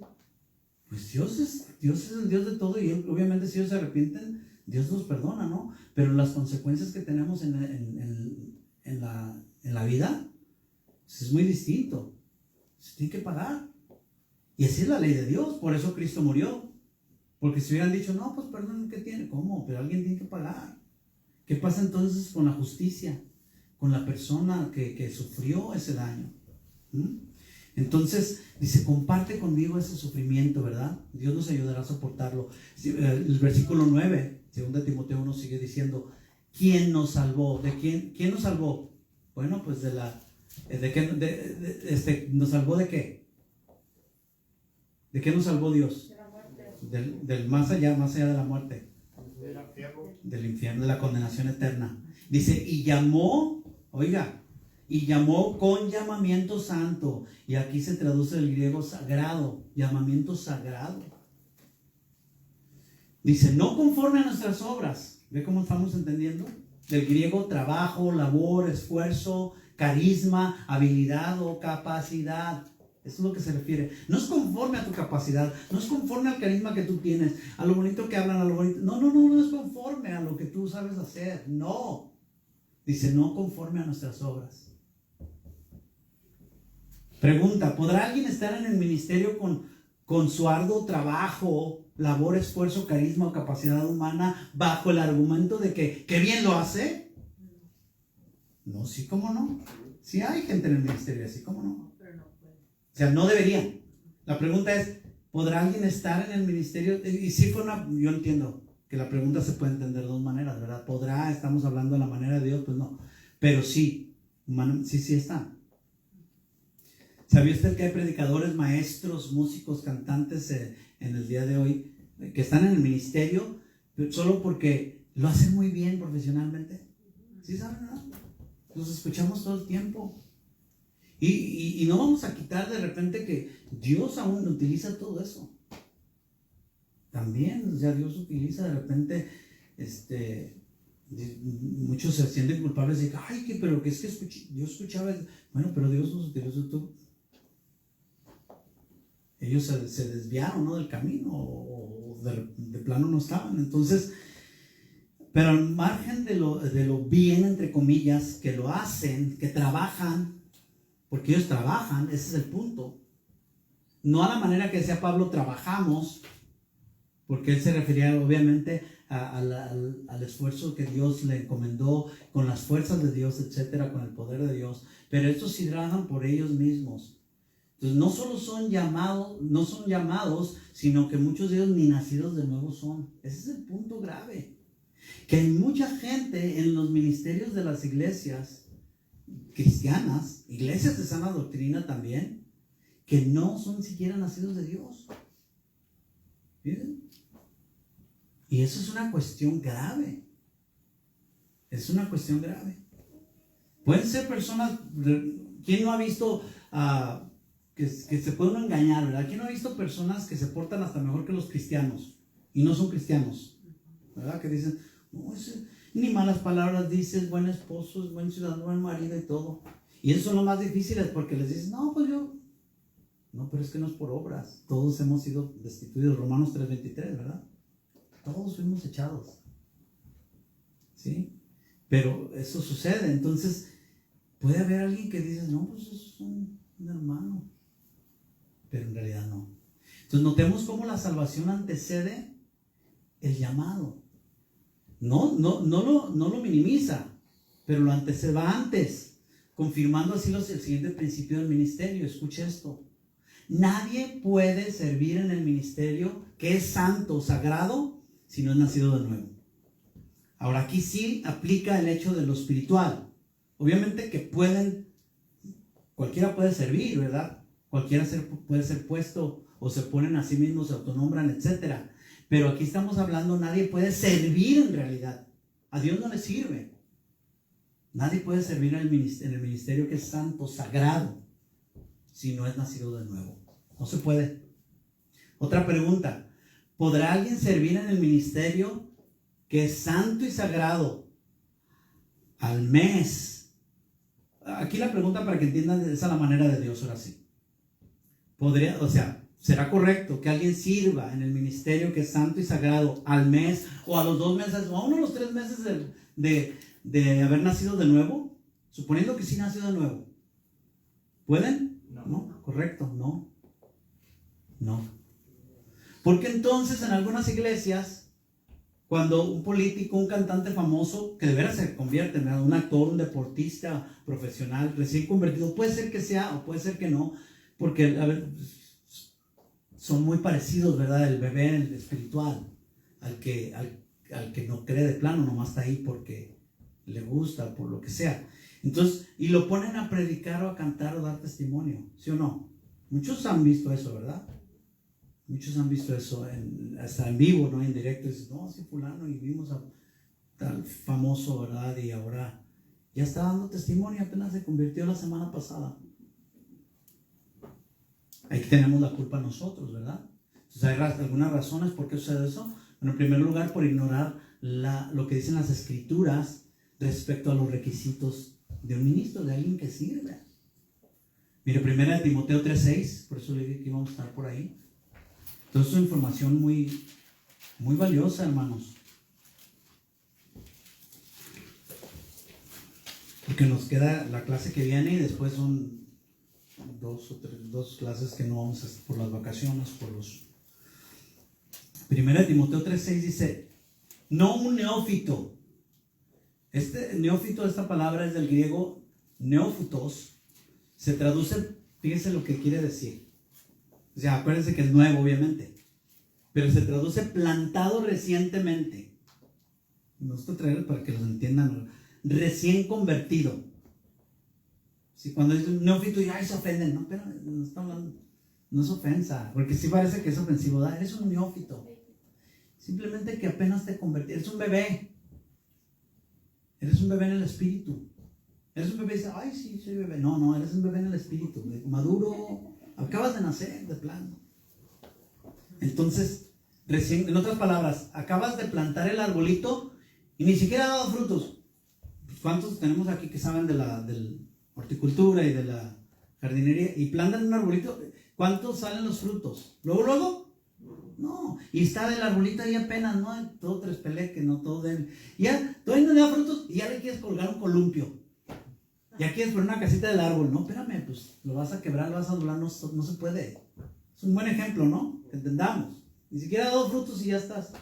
pues Dios es el Dios de todo, y obviamente si ellos se arrepienten, Dios los perdona, ¿no? Pero las consecuencias que tenemos en la vida, pues es muy distinto. Se tiene que pagar. Y así es la ley de Dios, por eso Cristo murió. Porque si hubieran dicho, no, pues perdón, ¿qué tiene? ¿Cómo? Pero alguien tiene que pagar. ¿Qué pasa entonces con la justicia? Con la persona que sufrió ese daño. Entonces, dice, comparte conmigo ese sufrimiento, ¿verdad? Dios nos ayudará a soportarlo. El versículo 9, 2 Timoteo 1 sigue diciendo, ¿quién nos salvó? ¿De quién nos salvó? Bueno, pues ¿nos salvó de qué? ¿De qué nos salvó Dios? De la muerte. Del más allá de la muerte. Del infierno, de la condenación eterna. Dice, y llamó con llamamiento santo. Y aquí se traduce del griego sagrado, llamamiento sagrado. Dice, no conforme a nuestras obras. ¿Ve cómo estamos entendiendo? Del griego trabajo, labor, esfuerzo, carisma, habilidad o capacidad. Eso es lo que se refiere. No es conforme a tu capacidad, no es conforme al carisma que tú tienes, a lo bonito que hablan, a lo bonito. No es conforme a lo que tú sabes hacer. No. Dice, no conforme a nuestras obras. Pregunta, ¿podrá alguien estar en el ministerio con su arduo trabajo, labor, esfuerzo, carisma o capacidad humana bajo el argumento de que bien lo hace? No, sí, ¿cómo no? Sí hay gente en el ministerio así, ¿cómo no? O sea, no deberían. La pregunta es, ¿podrá alguien estar en el ministerio? Y sí yo entiendo que la pregunta se puede entender de dos maneras, ¿verdad? ¿Podrá? Estamos hablando de la manera de Dios, pues no. Pero sí está. ¿Sabía usted que hay predicadores, maestros, músicos, cantantes en el día de hoy que están en el ministerio solo porque lo hacen muy bien profesionalmente? ¿Sí saben, no? Los escuchamos todo el tiempo. Y no vamos a quitar de repente que Dios aún utiliza todo eso. También, o sea, Dios utiliza de repente, muchos se sienten culpables de que, ay, pero que es que Dios escuchaba. Bueno, pero Dios los utilizó tú. Ellos se desviaron, ¿no?, del camino, o de plano no estaban. Entonces, pero al margen de lo bien, entre comillas, que lo hacen, que trabajan, porque ellos trabajan, ese es el punto. No a la manera que decía Pablo, trabajamos, porque él se refería obviamente al esfuerzo que Dios le encomendó, con las fuerzas de Dios, etcétera, con el poder de Dios. Pero estos sí trabajan por ellos mismos. Entonces no solo son llamados, sino que muchos de ellos ni nacidos de nuevo son. Ese es el punto grave. Que hay mucha gente en los ministerios de las iglesias cristianas, iglesias de sana doctrina también, que no son siquiera nacidos de Dios. ¿Miren? Y eso es una cuestión grave. Es una cuestión grave. Pueden ser personas, ¿quién no ha visto que se puede uno engañar, ¿verdad? ¿Quién no ha visto personas que se portan hasta mejor que los cristianos y no son cristianos? ¿Verdad? Que dicen, no, ni malas palabras dices, buen esposo, buen ciudadano, buen marido y todo. Y esos son los más difíciles porque les dices, no, pero es que no es por obras. Todos hemos sido destituidos. Romanos 3:23, ¿verdad? Todos fuimos echados. ¿Sí? Pero eso sucede. Entonces, puede haber alguien que dice, no, pues es un hermano. Pero en realidad no. Entonces, notemos cómo la salvación antecede el llamado. No lo minimiza, pero lo antecede, va antes, confirmando así el siguiente principio del ministerio. Escuche esto. Nadie puede servir en el ministerio que es santo, sagrado, si no es nacido de nuevo. Ahora, aquí sí aplica el hecho de lo espiritual. Obviamente que cualquiera puede servir, ¿verdad? Cualquiera puede ser puesto, o se ponen a sí mismos, se autonombran, etcétera. Pero aquí estamos hablando, nadie puede servir en realidad. A Dios no le sirve. Nadie puede servir en el ministerio que es santo, sagrado, si no es nacido de nuevo. No se puede. Otra pregunta. ¿Podrá alguien servir en el ministerio que es santo y sagrado al mes aquí la pregunta para que entiendan es a la manera de Dios, ahora sí. Podría, o sea, ¿será correcto que alguien sirva en el ministerio que es santo y sagrado al mes o a los 2 meses o a uno de los 3 meses de haber nacido de nuevo? Suponiendo que sí nació de nuevo. ¿Pueden? No. ¿Correcto? No. Porque entonces en algunas iglesias, cuando un político, un cantante famoso, que de veras se convierte en un actor, un deportista profesional, recién convertido, puede ser que sea o puede ser que no, porque a ver, son muy parecidos, ¿verdad? El bebé, el espiritual, al que no cree de plano, nomás está ahí porque le gusta, por lo que sea. Entonces, y lo ponen a predicar o a cantar o dar testimonio, ¿sí o no? Muchos han visto eso, ¿verdad? Muchos han visto eso hasta en vivo, ¿no? En directo, dicen, no, sí, fulano, y vimos a tal famoso, ¿verdad? Y ahora ya está dando testimonio, apenas se convirtió la semana pasada. Ahí tenemos la culpa nosotros, ¿verdad? Entonces, ¿hay algunas razones por qué sucede eso? Bueno, en primer lugar, por ignorar lo que dicen las escrituras respecto a los requisitos de un ministro, de alguien que sirve. Mire, 1 Timoteo 3:6, por eso le dije que íbamos a estar por ahí. Entonces, es una información muy, muy valiosa, hermanos. Porque nos queda la clase que viene y después son 2 clases que no vamos a hacer por las vacaciones, por los... 1 Timoteo 3:6 dice, no un neófito. Este neófito, esta palabra es del griego neófitos. Se traduce, fíjense lo que quiere decir. O sea, acuérdense que es nuevo, obviamente. Pero se traduce plantado recientemente. No estoy trayendo para que los entiendan. Recién convertido. Si cuando dicen neófito, ya se ofenden. No, pero no está hablando. No es ofensa. Porque sí parece que es ofensivo. ¿Verdad? Eres un neófito. Simplemente que apenas te convertiste. Eres un bebé. Eres un bebé en el espíritu. Eres un bebé y dice, ay, sí, soy bebé. No, eres un bebé en el espíritu. Maduro. Acabas de nacer, de plano. Entonces, recién, en otras palabras, acabas de plantar el arbolito y ni siquiera ha dado frutos. ¿Cuántos tenemos aquí que saben de la horticultura y de la jardinería? Y plantan un arbolito, ¿cuántos salen los frutos? ¿Luego? No. Y está el arbolito ahí apenas, ¿no? Todo trespeleque, no todo débil. Ya, todavía no le da frutos y ya le quieres colgar un columpio. Ya quieres poner una casita del árbol. No, espérame, pues lo vas a quebrar, lo vas a doblar, no se puede. Es un buen ejemplo, ¿no? Que entendamos. Ni siquiera ha dado frutos y ya estás.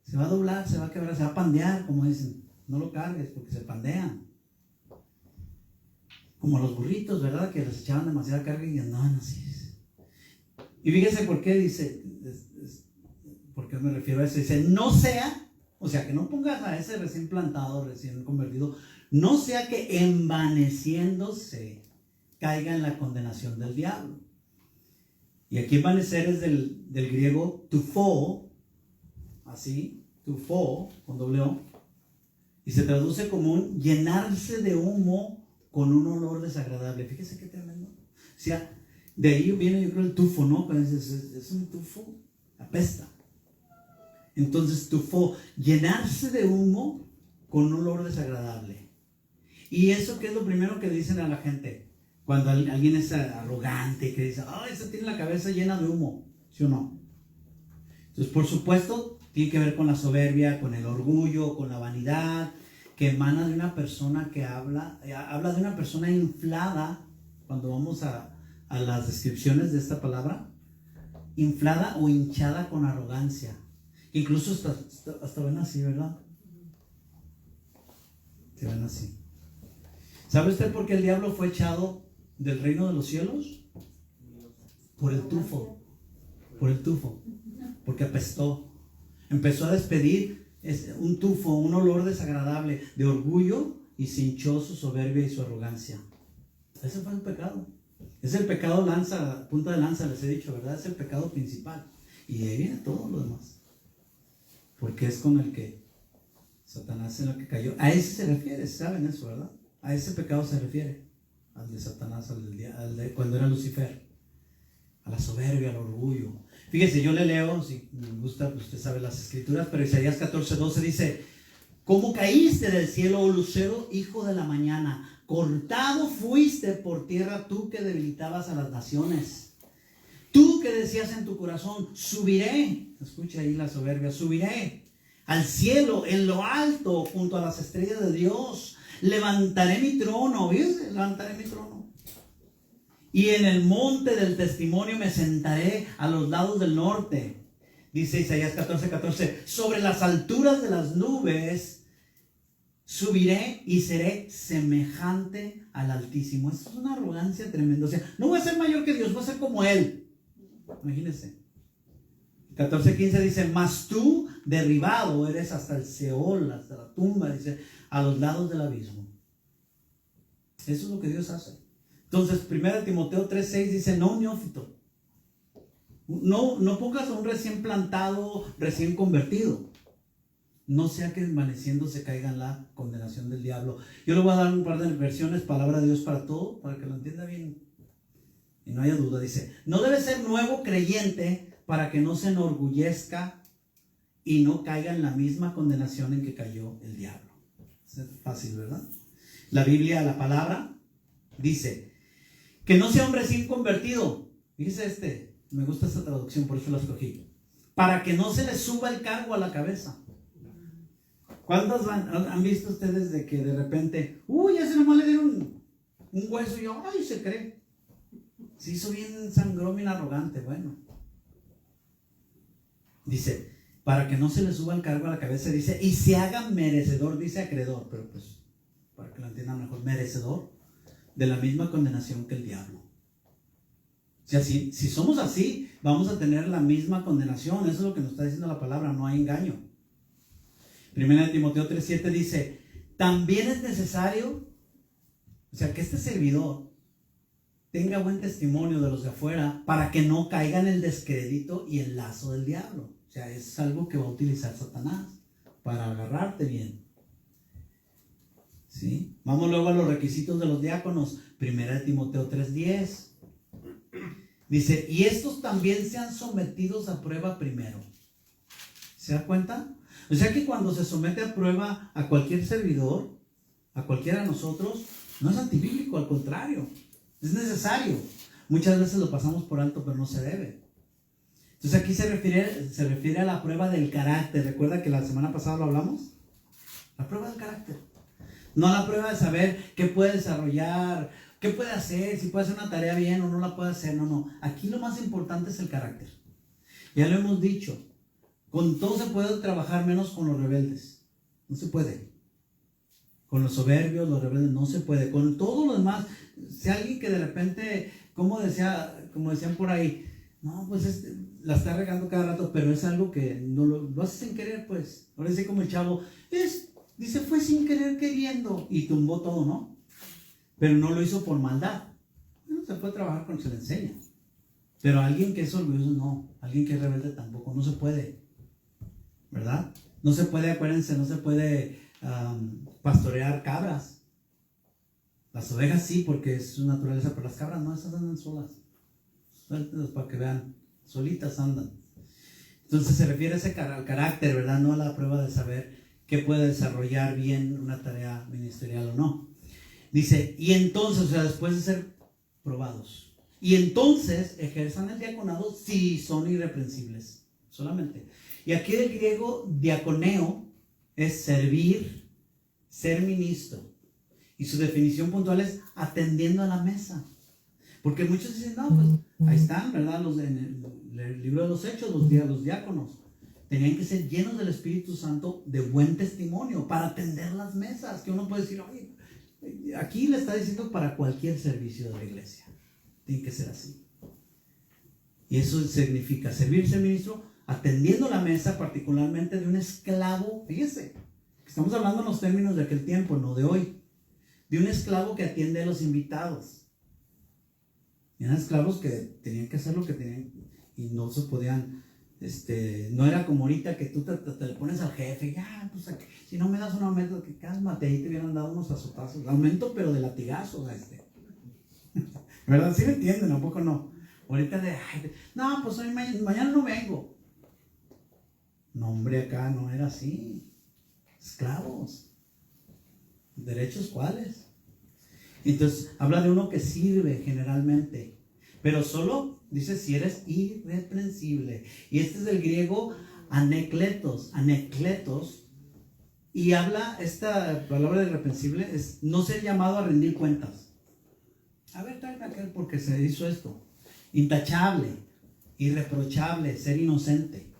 Se va a doblar, se va a quebrar, se va a pandear, como dicen. No lo cargues porque se pandean. Como los burritos, ¿verdad? Que les echaban demasiada carga y andaban así. Y fíjese por qué dice, ¿por qué me refiero a eso? Dice, no sea, o sea, que no pongas a ese recién plantado, recién convertido, no sea que envaneciéndose caiga en la condenación del diablo. Y aquí envanecer es del griego tufo, así, tufo, con doble O, y se traduce como un llenarse de humo con un olor desagradable. Fíjese qué tremendo. O sea, de ahí viene, yo creo, el tufo, ¿no? Cuando dices, es un tufo, apesta. Entonces, tufo, llenarse de humo con un olor desagradable. Y eso, ¿qué es lo primero que dicen a la gente? Cuando alguien es arrogante, que dice, ese tiene la cabeza llena de humo, ¿sí o no? Entonces, por supuesto, tiene que ver con la soberbia, con el orgullo, con la vanidad, que emana de una persona que habla de una persona inflada. Cuando vamos a las descripciones de esta palabra, inflada o hinchada con arrogancia. Incluso hasta ven así, ¿verdad? Se ven así. ¿Sabe usted por qué el diablo fue echado del reino de los cielos? Por el tufo. Porque apestó. Empezó a despedir un tufo, un olor desagradable de orgullo, y se hinchó su soberbia y su arrogancia. Ese fue el pecado. Es el pecado punta de lanza, les he dicho, ¿verdad? Es el pecado principal. Y de ahí viene todo lo demás. Porque es con el que Satanás, en el que cayó. A ese se refiere, ¿saben eso, verdad? A ese pecado se refiere. Al de Satanás, al de cuando era Lucifer. A la soberbia, al orgullo. Fíjese, yo le leo, si me gusta, pues usted sabe las escrituras, pero Isaías 14:12 dice: ¿Cómo caíste del cielo, oh lucero, hijo de la mañana? cortado fuiste por tierra tú que debilitabas a las naciones. Tú que decías en tu corazón, subiré, escucha ahí la soberbia, subiré al cielo, en lo alto, junto a las estrellas de Dios. Levantaré mi trono, ¿viste? Levantaré mi trono. Y en el monte del testimonio me sentaré a los lados del norte. Dice Isaías 14:14, sobre las alturas de las nubes subiré y seré semejante al Altísimo. Eso es una arrogancia tremenda. O sea, no voy a ser mayor que Dios, voy a ser como Él. Imagínense. 14:15 dice, mas tú derribado eres hasta el Seol, hasta la tumba, dice, a los lados del abismo. Eso es lo que Dios hace. Entonces, 1 Timoteo 3:6 dice, no un neófito. No pongas a un recién plantado, recién convertido. No sea que desvaneciendo se caiga en la condenación del diablo. Yo le voy a dar un par de versiones, palabra de Dios para todo, para que lo entienda bien. Y no haya duda, dice, no debe ser nuevo creyente para que no se enorgullezca y no caiga en la misma condenación en que cayó el diablo. Es fácil, ¿verdad? La Biblia, la palabra, dice, que no sea un recién convertido. Fíjese me gusta esta traducción, por eso la escogí. Para que no se le suba el cargo a la cabeza. ¿Cuántos han visto ustedes de que de repente, ya se nomás le dieron un hueso y yo, se cree? Se hizo bien sangrón, bien arrogante. Bueno, dice, para que no se le suba el cargo a la cabeza, dice, y se haga merecedor, dice acreedor, pero pues, para que lo entiendan mejor, merecedor de la misma condenación que el diablo. O sea, si somos así, vamos a tener la misma condenación. Eso es lo que nos está diciendo la palabra, no hay engaño. 1 Timoteo 3:7 dice, también es necesario, o sea, que este servidor tenga buen testimonio de los de afuera para que no caiga en el descrédito y el lazo del diablo. O sea, es algo que va a utilizar Satanás para agarrarte bien. ¿Sí? Vamos luego a los requisitos de los diáconos. 1 Timoteo 3:10 dice, y estos también sean sometidos a prueba primero. ¿Se da cuenta? O sea que cuando se somete a prueba a cualquier servidor, a cualquiera de nosotros, no es antibíblico, al contrario, es necesario. Muchas veces lo pasamos por alto, pero no se debe. Entonces aquí se refiere a la prueba del carácter. ¿Recuerda que la semana pasada lo hablamos? La prueba del carácter. No la prueba de saber qué puede desarrollar, qué puede hacer, si puede hacer una tarea bien o no la puede hacer. No. Aquí lo más importante es el carácter. Ya lo hemos dicho. Con todo se puede trabajar menos con los rebeldes. No se puede. Con los soberbios, los rebeldes, no se puede. Con todo lo demás, si alguien que de repente, como decían por ahí, no, pues la está regando cada rato, pero es algo que no lo hace sin querer, pues. Ahora sí como el chavo, dice, fue sin querer queriendo y tumbó todo, ¿no? Pero no lo hizo por maldad. Bueno, se puede trabajar cuando se le enseña. Pero alguien que es orgulloso, no. Alguien que es rebelde tampoco, no se puede. ¿Verdad? No se puede, acuérdense, no se puede pastorear cabras. Las ovejas sí, porque es su naturaleza, pero las cabras no, esas andan solas. Suéltenlas para que vean, solitas andan. Entonces se refiere al carácter, ¿verdad? No a la prueba de saber qué puede desarrollar bien una tarea ministerial o no. Dice, y entonces, o sea, después de ser probados, y entonces ejerzan el diaconado si son irreprensibles, solamente. Y aquí el griego diaconeo es servir, ser ministro. Y su definición puntual es atendiendo a la mesa. Porque muchos dicen, no, pues ahí están, ¿verdad? En el libro de los Hechos, los diáconos. Tenían que ser llenos del Espíritu Santo de buen testimonio para atender las mesas. Que uno puede decir, oye, aquí le está diciendo para cualquier servicio de la iglesia. Tiene que ser así. Y eso significa servirse ministro, atendiendo la mesa, particularmente de un esclavo. Fíjese, estamos hablando en los términos de aquel tiempo, no de hoy. De un esclavo que atiende a los invitados. Y eran esclavos que tenían que hacer lo que tenían y no se podían, no era como ahorita que tú te le pones al jefe, ya, pues si no me das un aumento, que cálmate, ahí te hubieran dado unos azotazos, aumento pero de latigazos, ¿verdad? ¿Sí me entienden? ¿A poco no? Ahorita no, pues hoy mañana no vengo. No, hombre, acá no era así. Esclavos. ¿Derechos cuáles? Entonces, habla de uno que sirve generalmente, pero solo dice si eres irreprensible. Y este es el griego anekletos, y habla, esta palabra de irreprensible es no ser llamado a rendir cuentas. A ver, tráeme aquel porque se hizo esto. Intachable, irreprochable, ser inocente.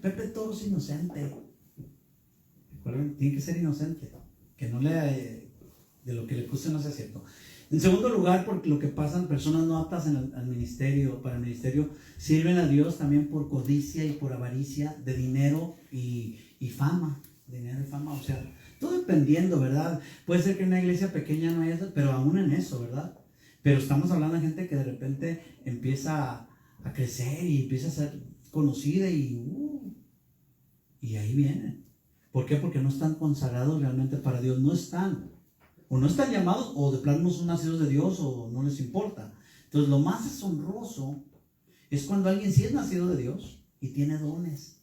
Pepe Toro es inocente. Recuerden, tiene que ser inocente, que no le de lo que le puse no sea cierto. En segundo lugar, porque lo que pasan personas no aptas al ministerio, para el ministerio, sirven a Dios también por codicia y por avaricia de dinero y fama. Dinero y fama, o sea, todo dependiendo, ¿verdad? Puede ser que en una iglesia pequeña no haya eso, pero aún en eso, ¿verdad? Pero estamos hablando de gente que de repente empieza a crecer y empieza a ser conocida y ahí vienen. ¿Por qué? Porque no están consagrados realmente para Dios, no están. O no están llamados, o de plano no son nacidos de Dios, o no les importa. Entonces, lo más asombroso es cuando alguien sí es nacido de Dios y tiene dones.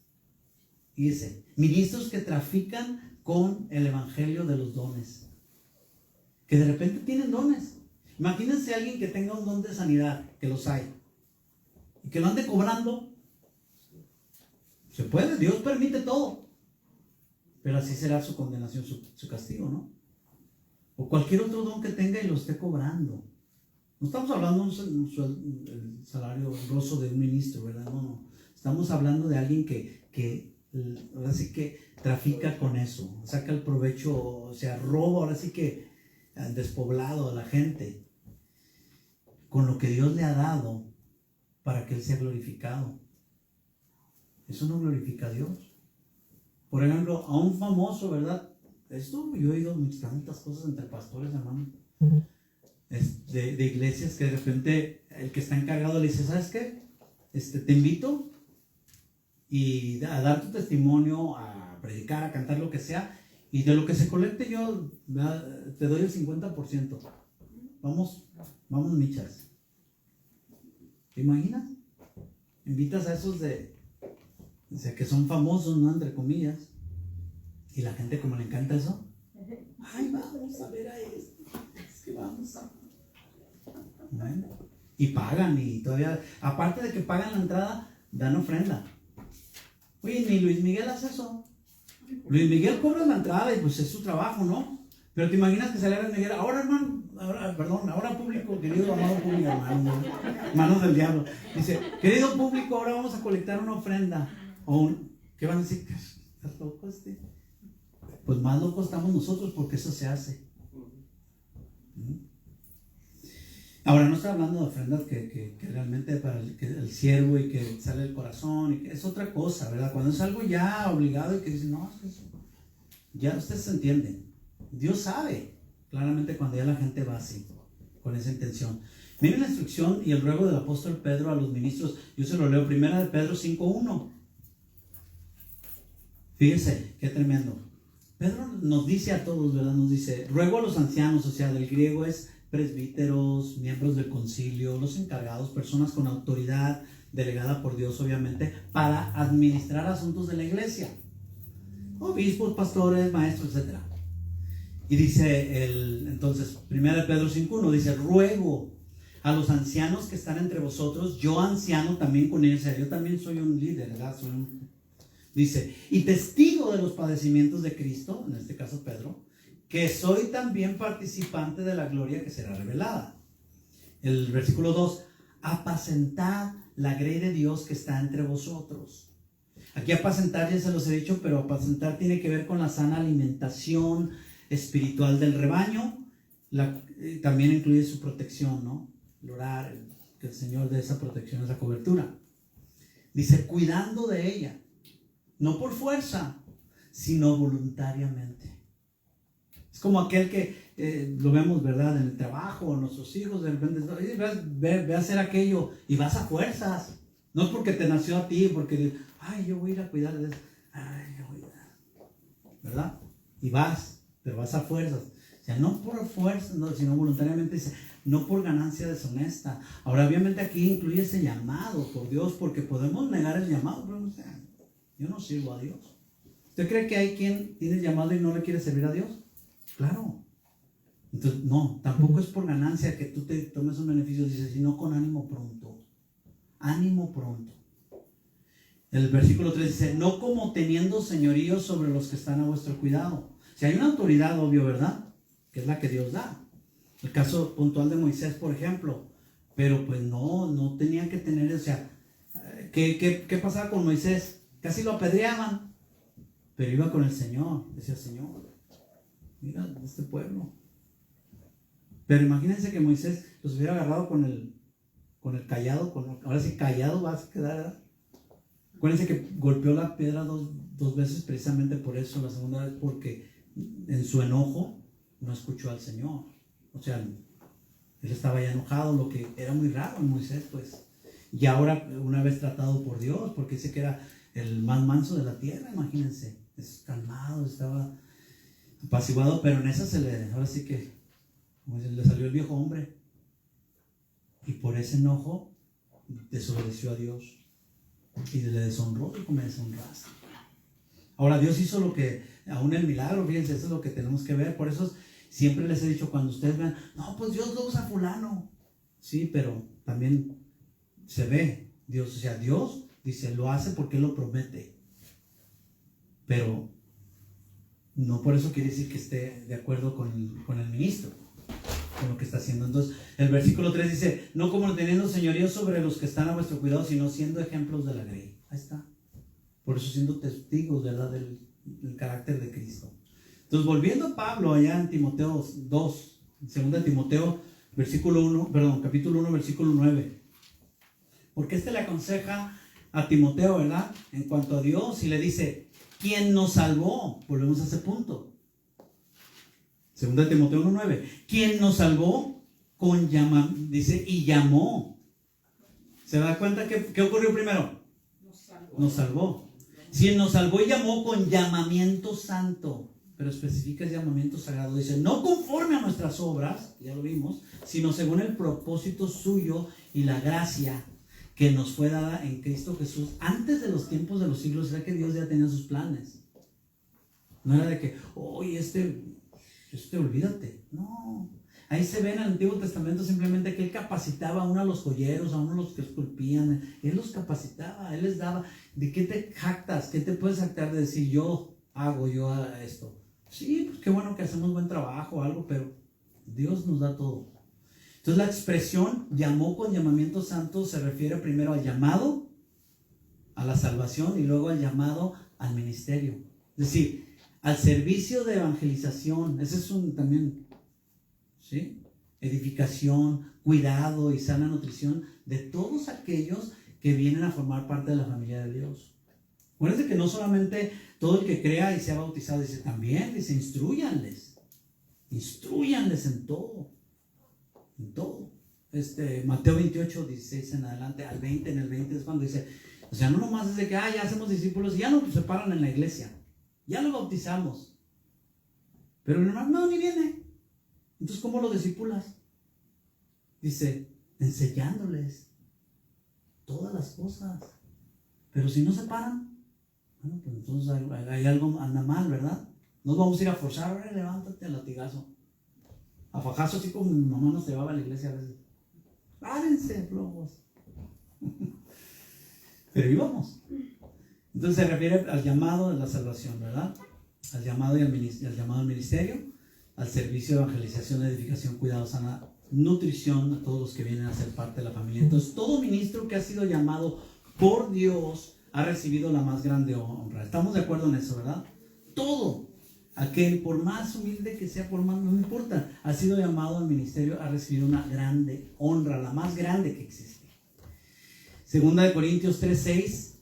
Y dice, ministros que trafican con el evangelio de los dones. Que de repente tienen dones. Imagínense a alguien que tenga un don de sanidad, que los hay, y que lo ande cobrando. Se puede, Dios permite todo. Pero así será su condenación, su castigo, ¿no? O cualquier otro don que tenga y lo esté cobrando. No estamos hablando del salario honroso de un ministro, ¿verdad? No. Estamos hablando de alguien que ahora sí que trafica con eso, saca el provecho, o sea, roba ahora sí que al despoblado, a la gente, con lo que Dios le ha dado para que Él sea glorificado. Eso no glorifica a Dios. Por ejemplo, a un famoso, ¿verdad? Esto yo he oído tantas cosas entre pastores, hermano, de iglesias que de repente el que está encargado le dice, ¿sabes qué? Te invito y a dar tu testimonio, a predicar, a cantar, lo que sea, y de lo que se colecte yo te doy el 50%. Vamos michas. ¿Te imaginas? Invitas a esos que son famosos, ¿no? Entre comillas. Y la gente, como le encanta eso, ay, vamos a ver a este, es que vamos a... Bueno, y pagan, y todavía, aparte de que pagan la entrada, dan ofrenda. Oye, ni Luis Miguel hace eso. Luis Miguel cobra la entrada y pues es su trabajo, ¿no? Pero te imaginas que saliera Luis Miguel, ahora hermano, ahora público, querido amado público, hermanos del diablo. Dice, querido público, ahora vamos a colectar una ofrenda. ¿Qué van a decir? ¿Estás loco este? Pues más locos estamos nosotros porque eso se hace. Ahora no estoy hablando de ofrendas que realmente para el siervo y que sale del corazón, y que es otra cosa, ¿verdad? Cuando es algo ya obligado y que dicen, no, ya ustedes se entienden. Dios sabe claramente cuando ya la gente va así, con esa intención. Miren la instrucción y el ruego del apóstol Pedro a los ministros. Yo se lo leo, primera de Pedro 5:1. Fíjense, qué tremendo. Pedro nos dice a todos, ¿verdad? Nos dice, ruego a los ancianos, o sea, del griego es presbíteros, miembros del concilio, los encargados, personas con autoridad delegada por Dios, obviamente, para administrar asuntos de la iglesia. Obispos, pastores, maestros, etc. Y dice, entonces, 1 Pedro 5:1, dice, ruego a los ancianos que están entre vosotros, yo anciano también con ellos, yo también soy un líder, ¿verdad? Dice, y testigo de los padecimientos de Cristo, en este caso Pedro, que soy también participante de la gloria que será revelada. El versículo 2, apacentad la grey de Dios que está entre vosotros. Aquí apacentar ya se los he dicho, pero apacentar tiene que ver con la sana alimentación espiritual del rebaño. También incluye su protección, ¿no? El orar, que el Señor dé esa protección, esa cobertura. Dice, cuidando de ella. No por fuerza, sino voluntariamente. Es como aquel que lo vemos, ¿verdad? En el trabajo, nuestros hijos, de repente, ve a hacer aquello y vas a fuerzas. No es porque te nació a ti, porque, ay, yo voy a ir a cuidar de eso. Ay, yo voy a... ¿verdad? Y vas, pero vas a fuerzas. O sea, no por fuerza, no, sino voluntariamente, dice, no por ganancia deshonesta. Ahora, obviamente aquí incluye ese llamado por Dios, porque podemos negar el llamado, pero no sé. Yo no sirvo a Dios. ¿Usted cree que hay quien tiene llamado y no le quiere servir a Dios? Claro. Entonces, no, tampoco es por ganancia que tú te tomes un beneficio, dice, sino con ánimo pronto. Ánimo pronto. El versículo 3 dice, no como teniendo señorío sobre los que están a vuestro cuidado. Si hay una autoridad, obvio, ¿verdad? Que es la que Dios da. El caso puntual de Moisés, por ejemplo. Pero pues no tenían que tener, o sea, ¿qué pasaba con Moisés? Casi lo apedreaban. Pero iba con el Señor. Decía, Señor, mira este pueblo. Pero imagínense que Moisés los hubiera agarrado con el callado, ahora sí callado vas a quedar, ¿verdad? Acuérdense que golpeó la piedra dos veces precisamente por eso, la segunda vez porque en su enojo no escuchó al Señor. O sea, él estaba ya enojado, lo que era muy raro en Moisés, pues. Y ahora una vez tratado por Dios, porque dice que era el más manso de la tierra, imagínense. Es calmado, estaba apaciguado, pero en esa ahora sí que le salió el viejo hombre. Y por ese enojo desobedeció a Dios. Y le deshonró y como deshonraste. Ahora Dios hizo lo que, aún el milagro, fíjense, eso es lo que tenemos que ver. Por eso siempre les he dicho, cuando ustedes vean, no, pues Dios lo usa a fulano. Sí, pero también se ve Dios, o sea, Dios dice, lo hace porque Él lo promete. Pero no por eso quiere decir que esté de acuerdo con el ministro, con lo que está haciendo. Entonces, el versículo 3 dice, no como teniendo señorío sobre los que están a vuestro cuidado, sino siendo ejemplos de la grey. Ahí está. Por eso siendo testigos, ¿verdad?, del carácter de Cristo. Entonces, volviendo a Pablo allá en Timoteo 2, en 2 Timoteo, capítulo 1, versículo 9. Porque le aconseja a Timoteo, ¿verdad?, en cuanto a Dios, y le dice, ¿quién nos salvó? Volvemos a ese punto. 2 Timoteo 1:9. ¿Quién nos salvó? Dice, y llamó. ¿Se da cuenta qué ocurrió primero? Nos salvó. Si nos salvó y llamó con llamamiento santo, pero especifica el llamamiento sagrado. Dice, no conforme a nuestras obras, ya lo vimos, sino según el propósito suyo y la gracia que nos fue dada en Cristo Jesús antes de los tiempos de los siglos. Era que Dios ya tenía sus planes. No era de que, oye, olvídate. No. Ahí se ve en el Antiguo Testamento simplemente que Él capacitaba a uno a los joyeros, a uno a los que esculpían. Él los capacitaba, Él les daba. ¿De qué te jactas? ¿Qué te puedes jactar de decir yo hago esto? Sí, pues qué bueno que hacemos buen trabajo o algo, pero Dios nos da todo. Entonces la expresión llamó con llamamiento santo se refiere primero al llamado, a la salvación y luego al llamado al ministerio. Es decir, al servicio de evangelización. Ese es también, ¿sí?, edificación, cuidado y sana nutrición de todos aquellos que vienen a formar parte de la familia de Dios. Acuérdense que no solamente todo el que crea y sea bautizado, dice también, dice, instruyanles en todo. En todo. Mateo 28, 16 en adelante, al 20, en el 20 es cuando dice, o sea, no nomás es de que, ya hacemos discípulos y ya nos separan en la iglesia, ya lo bautizamos, pero el hermano, no, ni viene. Entonces, ¿cómo lo discipulas? Dice, enseñándoles todas las cosas. Pero si no se paran, bueno, pues entonces hay algo anda mal, ¿verdad? Nos vamos a ir a forzar, levántate al latigazo. A fajazo, así como mi mamá nos llevaba a la iglesia a veces. Párense, flojos. Pero íbamos. Entonces se refiere al llamado de la salvación, ¿verdad? Al llamado al ministerio, al servicio de evangelización, edificación, cuidado, sana, nutrición a todos los que vienen a ser parte de la familia. Entonces todo ministro que ha sido llamado por Dios ha recibido la más grande honra. ¿Estamos de acuerdo en eso, verdad? Todo aquel, por más humilde que sea, por más, no importa, ha sido llamado al ministerio, ha recibido una grande honra, la más grande que existe. 2 Corintios 3:6,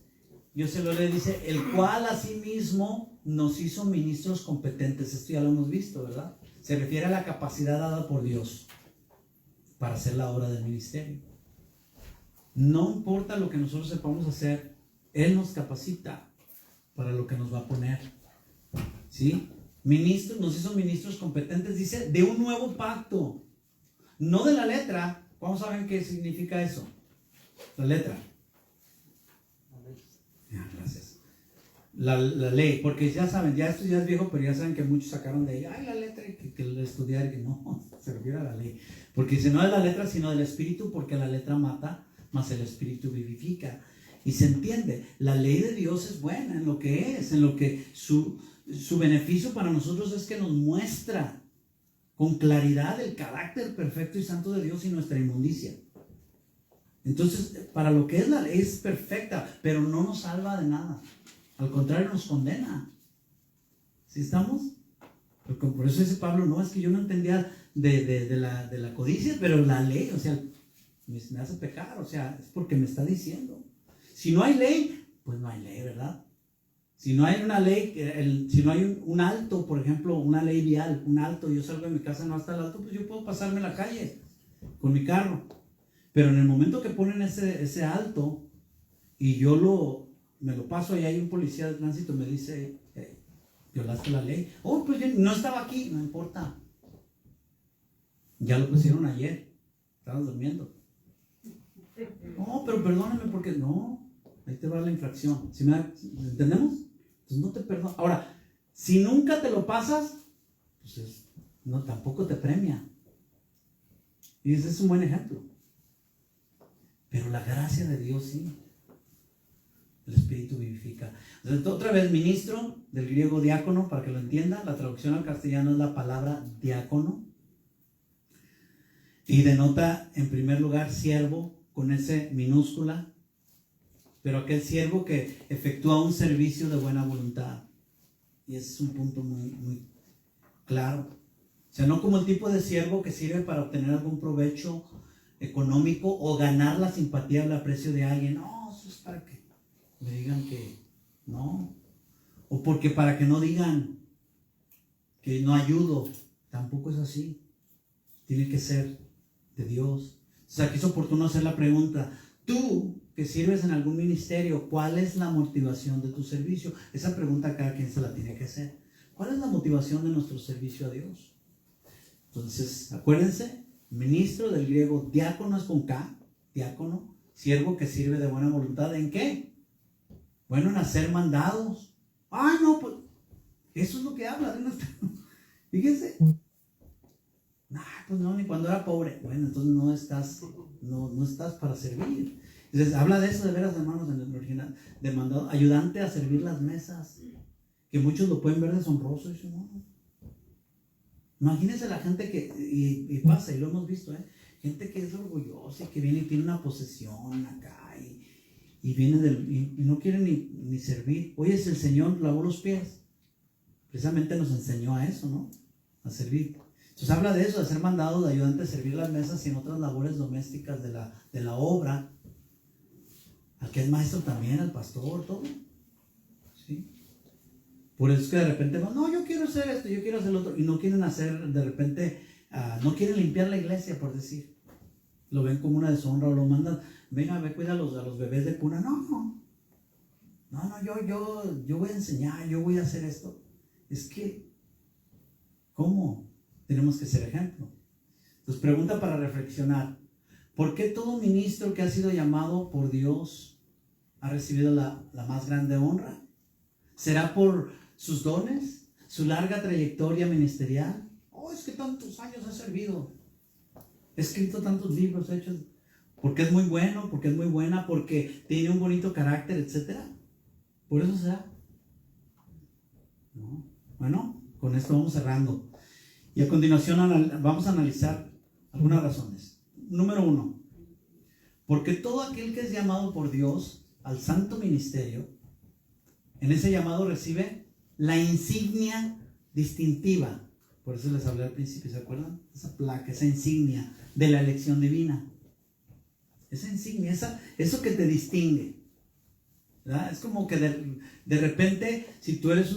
Dios se lo le dice, el cual asimismo nos hizo ministros competentes. Esto ya lo hemos visto, ¿verdad? Se refiere a la capacidad dada por Dios para hacer la obra del ministerio. No importa lo que nosotros sepamos hacer, Él nos capacita para lo que nos va a poner. ¿Sí? Ministros, nos hizo ministros competentes, dice, de un nuevo pacto. No de la letra. ¿Cómo saben qué significa eso? La letra. Gracias. la ley, porque ya saben, ya esto ya es viejo, pero ya saben que muchos sacaron de ella, ay, la letra, que el estudiar, que no, se refiere a la ley. Porque dice, no es la letra, sino del espíritu, porque la letra mata, mas el espíritu vivifica. Y se entiende, la ley de Dios es buena en lo que es, en lo que su beneficio para nosotros es que nos muestra con claridad el carácter perfecto y santo de Dios y nuestra inmundicia. Entonces, para lo que es la ley es perfecta, pero no nos salva de nada. Al contrario, nos condena. ¿Sí estamos? Porque por eso dice Pablo, no, es que yo no entendía de la codicia, pero la ley, o sea, me hace pecar, o sea, es porque me está diciendo. Si no hay ley, pues no hay ley, ¿verdad? Si no hay una ley, si no hay un alto, por ejemplo, una ley vial, un alto, yo salgo de mi casa, no hasta el alto, pues yo puedo pasarme la calle con mi carro. Pero en el momento que ponen ese alto y yo me lo paso y hay un policía de tránsito me dice, hey, violaste la ley. Oh, pues yo no estaba aquí, no importa. Ya lo pusieron ayer, estabas durmiendo. No, pero perdóname porque no, ahí te va la infracción. ¿Sí ¿entendemos? Pues no te perdono. Ahora, si nunca te lo pasas, pues no, tampoco te premia. Y ese es un buen ejemplo. Pero la gracia de Dios sí. El Espíritu vivifica. Entonces, otra vez, ministro, del griego diácono, para que lo entiendan, la traducción al castellano es la palabra diácono. Y denota, en primer lugar, siervo, con S minúscula, pero aquel siervo que efectúa un servicio de buena voluntad. Y ese es un punto muy, muy claro. O sea, no como el tipo de siervo que sirve para obtener algún provecho económico o ganar la simpatía o el aprecio de alguien. No, eso es para que me digan que no. O porque para que no digan que no ayudo. Tampoco es así. Tiene que ser de Dios. O sea, aquí es oportuno hacer la pregunta. Tú que sirves en algún ministerio, ¿cuál es la motivación de tu servicio? Esa pregunta cada quien se la tiene que hacer. ¿Cuál es la motivación de nuestro servicio a Dios? Entonces, acuérdense, ministro del griego diácono es con K, diácono, siervo que sirve de buena voluntad. ¿En qué? Bueno, en hacer mandados. Ah, no, pues eso es lo que habla. Fíjense. Pues no, ni cuando era pobre. Bueno, entonces no estás para servir. Entonces, habla de eso de veras, hermanos, en el original, de mandado, ayudante a servir las mesas, que muchos lo pueden ver deshonroso. Y dicen, no. Imagínense la gente que, y pasa, y lo hemos visto, gente que es orgullosa y que viene y tiene una posesión acá, y viene y no quiere ni servir. Oye, si el Señor lavó los pies, precisamente nos enseñó a eso, ¿no? A servir. Entonces habla de eso, de ser mandado de ayudante a servir las mesas y en otras labores domésticas de la obra. Al que es maestro también, al pastor, todo. ¿Sí? Por eso es que de repente, no, yo quiero hacer esto, yo quiero hacer lo otro. Y no quieren hacer, de repente, no quieren limpiar la iglesia, por decir. Lo ven como una deshonra o lo mandan, venga, cuida a los bebés de cuna. No, yo voy a enseñar, yo voy a hacer esto. Es que, ¿cómo? Tenemos que ser ejemplo. Entonces, pregunta para reflexionar. ¿Por qué todo ministro que ha sido llamado por Dios ha recibido la más grande honra? ¿Será por sus dones? ¿Su larga trayectoria ministerial? Es que tantos años ha servido. He escrito tantos libros hechos. Porque es muy bueno, porque es muy buena, porque tiene un bonito carácter, etc. ¿Por eso será? ¿No? Bueno, con esto vamos cerrando. Y a continuación vamos a analizar algunas razones. Número 1. Porque todo aquel que es llamado por Dios al santo ministerio, en ese llamado recibe la insignia distintiva. Por eso les hablé al principio, ¿se acuerdan? Esa placa, esa insignia de la elección divina. Esa insignia, eso que te distingue. ¿Verdad? Es como que de repente, si tú eres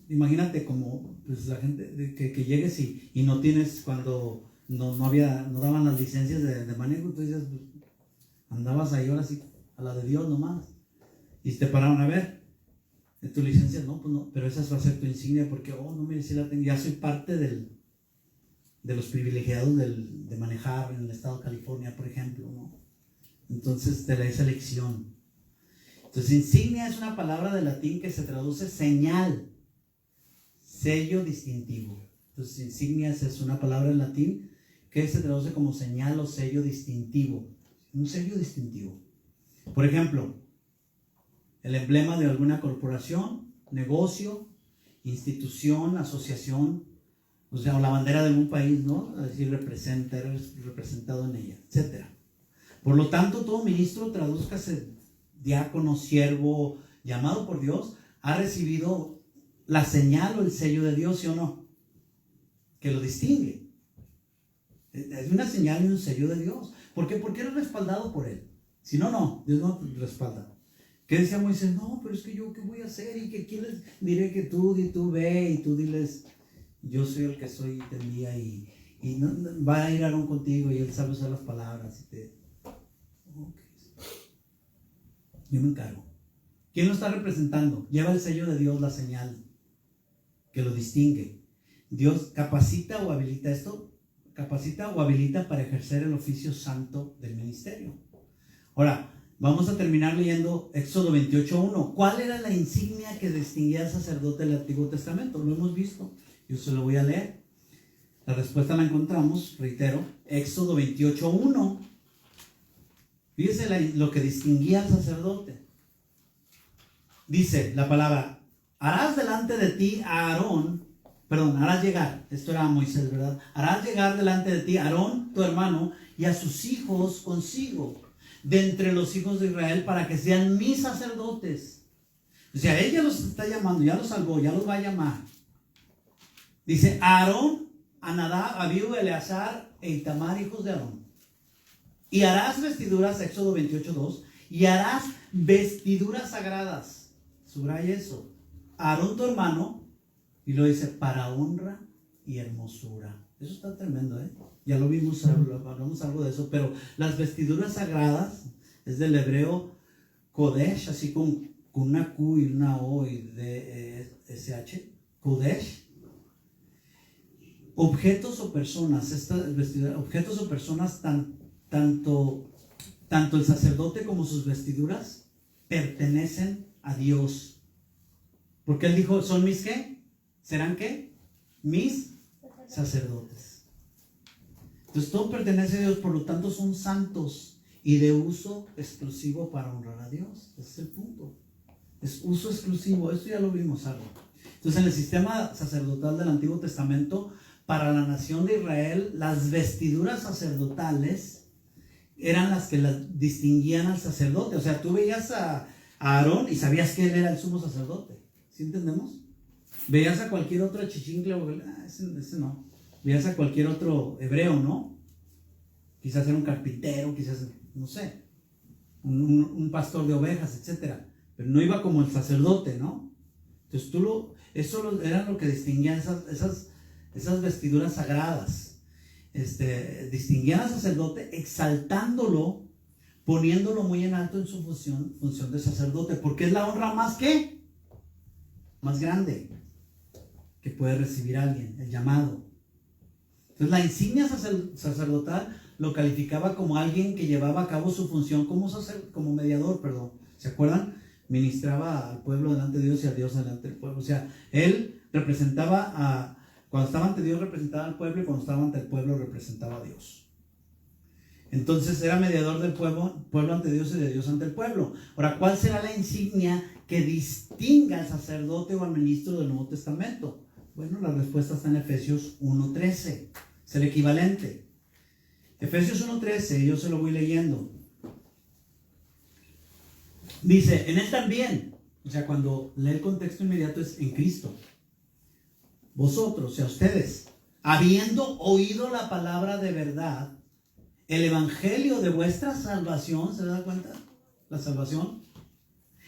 imagínate como pues, la gente que llegues y no tienes, cuando no daban las licencias de manejo, tú dices, pues, andabas ahí ahora sí, a la de Dios nomás. Y te pararon a ver, de tu licencia, no, pues no, pero esa va a ser tu insignia, porque, no, mire, si la tengo, ya soy parte de los privilegiados de manejar en el estado de California, por ejemplo, ¿no? Entonces te da esa elección. Entonces, insignia es una palabra de latín que se traduce señal, sello distintivo. Entonces, insignias es una palabra en latín que se traduce como señal o sello distintivo. Un sello distintivo. Por ejemplo, el emblema de alguna corporación, negocio, institución, asociación, o sea, o la bandera de algún país, ¿no? Así representa, eres representado en ella, etc. Por lo tanto, todo ministro, tradúzcase diácono, siervo, llamado por Dios, ha recibido la señal o el sello de Dios, ¿sí o no? Que lo distingue. Es una señal y un sello de Dios. ¿Por qué? Porque eres respaldado por Él. Si no, no, Dios no te respalda. ¿Qué decía Moisés? No, pero es que yo, ¿qué voy a hacer? ¿Y que quién les diré que tú ve? Y tú diles, yo soy el que soy y te envía, y va a ir Aarón contigo y él sabe usar las palabras. Okay. Yo me encargo. ¿Quién lo está representando? Lleva el sello de Dios, la señal que lo distingue. Dios capacita o habilita esto, capacita o habilita para ejercer el oficio santo del ministerio. Ahora, vamos a terminar leyendo Éxodo 28:1. ¿Cuál era la insignia que distinguía al sacerdote del Antiguo Testamento? Lo hemos visto. Yo se lo voy a leer. La respuesta la encontramos, reitero, Éxodo 28:1. Fíjese lo que distinguía al sacerdote. Dice la palabra, harás delante de ti a Aarón, harás llegar, esto era Moisés, ¿verdad? Harás llegar delante de ti a Aarón, tu hermano, y a sus hijos consigo, de entre los hijos de Israel, para que sean mis sacerdotes. O sea, ella los está llamando, ya los salvó, ya los va a llamar. Dice, Aarón, a Nadab, Abiú, Eleazar e Itamar, hijos de Aarón. Y harás vestiduras, Éxodo 28:2, y harás vestiduras sagradas. Subraya eso. Aarón, tu hermano, y lo dice, para honra y hermosura. Eso está tremendo, ¿eh? Ya lo vimos, hablamos algo de eso, pero las vestiduras sagradas es del hebreo Kodesh, así con una Q y una O y de SH, Kodesh. Objetos o personas, estas vestiduras, objetos o personas, tanto el sacerdote como sus vestiduras pertenecen a Dios. Porque él dijo, ¿son mis qué? ¿Serán qué? Mis sacerdotes. Entonces todo pertenece a Dios, por lo tanto son santos y de uso exclusivo para honrar a Dios. Ese es el punto. Es uso exclusivo, esto ya lo vimos algo. Entonces en el sistema sacerdotal del Antiguo Testamento, para la nación de Israel, las vestiduras sacerdotales eran las que las distinguían al sacerdote. O sea, tú veías a Aarón y sabías que él era el sumo sacerdote. ¿Sí entendemos? Veías a cualquier otro chichincle, ese no. Veías a cualquier otro hebreo, ¿no? Quizás era un carpintero, quizás, no sé, un pastor de ovejas, etc. Pero no iba como el sacerdote, ¿no? Entonces eso era lo que distinguía esas vestiduras sagradas. Distinguían al sacerdote exaltándolo, poniéndolo muy en alto en su función de sacerdote, porque es la honra más grande que puede recibir alguien, el llamado. Entonces la insignia sacerdotal lo calificaba como alguien que llevaba a cabo su función como mediador, ¿se acuerdan? Ministraba al pueblo delante de Dios y a Dios delante del pueblo. O sea, él representaba cuando estaba ante Dios representaba al pueblo, y cuando estaba ante el pueblo representaba a Dios. Entonces era mediador del pueblo ante Dios y de Dios ante el pueblo. Ahora, ¿cuál será la insignia que distinga al sacerdote o al ministro del Nuevo Testamento? Bueno, la respuesta está en Efesios 1:13. Es el equivalente. Efesios 1:13, yo se lo voy leyendo. Dice, en él también, o sea, cuando lee el contexto inmediato es en Cristo. Vosotros, o sea, ustedes, habiendo oído la palabra de verdad, el evangelio de vuestra salvación, ¿se da cuenta? La salvación.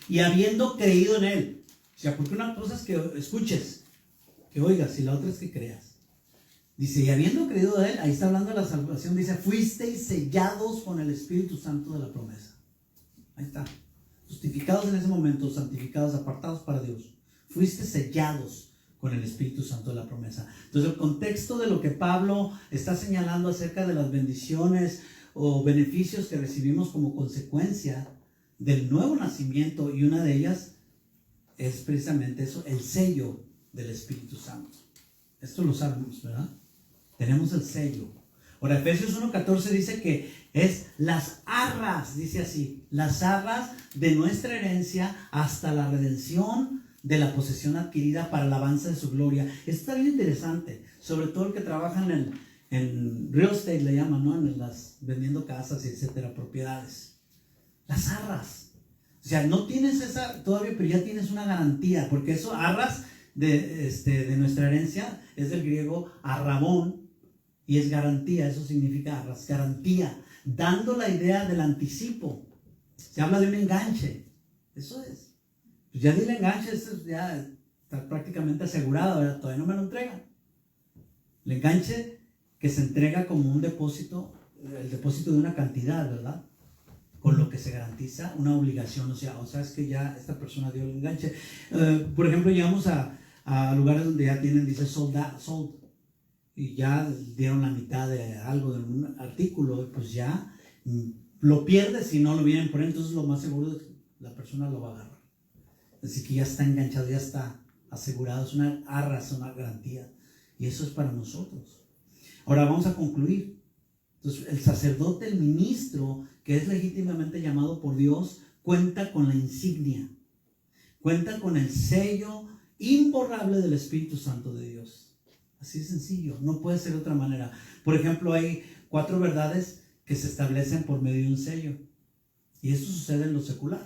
Y habiendo creído en él. O sea, porque una cosa es que escuches, que oigas, y la otra es que creas. Dice, y habiendo creído en él, ahí está hablando de la salvación, dice, fuisteis sellados con el Espíritu Santo de la promesa. Ahí está. Justificados en ese momento, santificados, apartados para Dios. Fuisteis sellados con el Espíritu Santo de la promesa. Entonces el contexto de lo que Pablo está señalando acerca de las bendiciones o beneficios que recibimos como consecuencia del nuevo nacimiento, y una de ellas es precisamente eso, el sello del Espíritu Santo. Esto lo sabemos, ¿verdad? Tenemos el sello. Ahora, Efesios 1:14 dice que es las arras, dice así, las arras de nuestra herencia hasta la redención de la posesión adquirida para el avance de su gloria. Esto está bien interesante, sobre todo el que trabaja en real estate, le llaman, ¿no? Vendiendo casas y etcétera, propiedades. Las arras. O sea, no tienes esa todavía, pero ya tienes una garantía, porque eso, arras de nuestra herencia, es del griego arrabón, y es garantía, eso significa arras, garantía, dando la idea del anticipo. Se habla de un enganche, eso es. Pues ya di el enganche, eso ya está prácticamente asegurado, ¿verdad? Todavía no me lo entregan. El enganche que se entrega como un depósito, el depósito de una cantidad, ¿verdad? Con lo que se garantiza una obligación, o sea, es que ya esta persona dio el enganche. Por ejemplo, llegamos a lugares donde ya tienen, dice sold, y ya dieron la mitad de algo, de un artículo, pues ya lo pierdes si no lo vienen por él. Entonces lo más seguro es que la persona lo va a agarrar. Así que ya está enganchado, ya está asegurado, es una arra, es una garantía, y eso es para nosotros. Ahora vamos a concluir. Entonces, el sacerdote, el ministro, que es legítimamente llamado por Dios, cuenta con la insignia, cuenta con el sello imborrable del Espíritu Santo de Dios. Así de sencillo, no puede ser de otra manera. Por ejemplo, hay 4 verdades que se establecen por medio de un sello, y eso sucede en lo secular.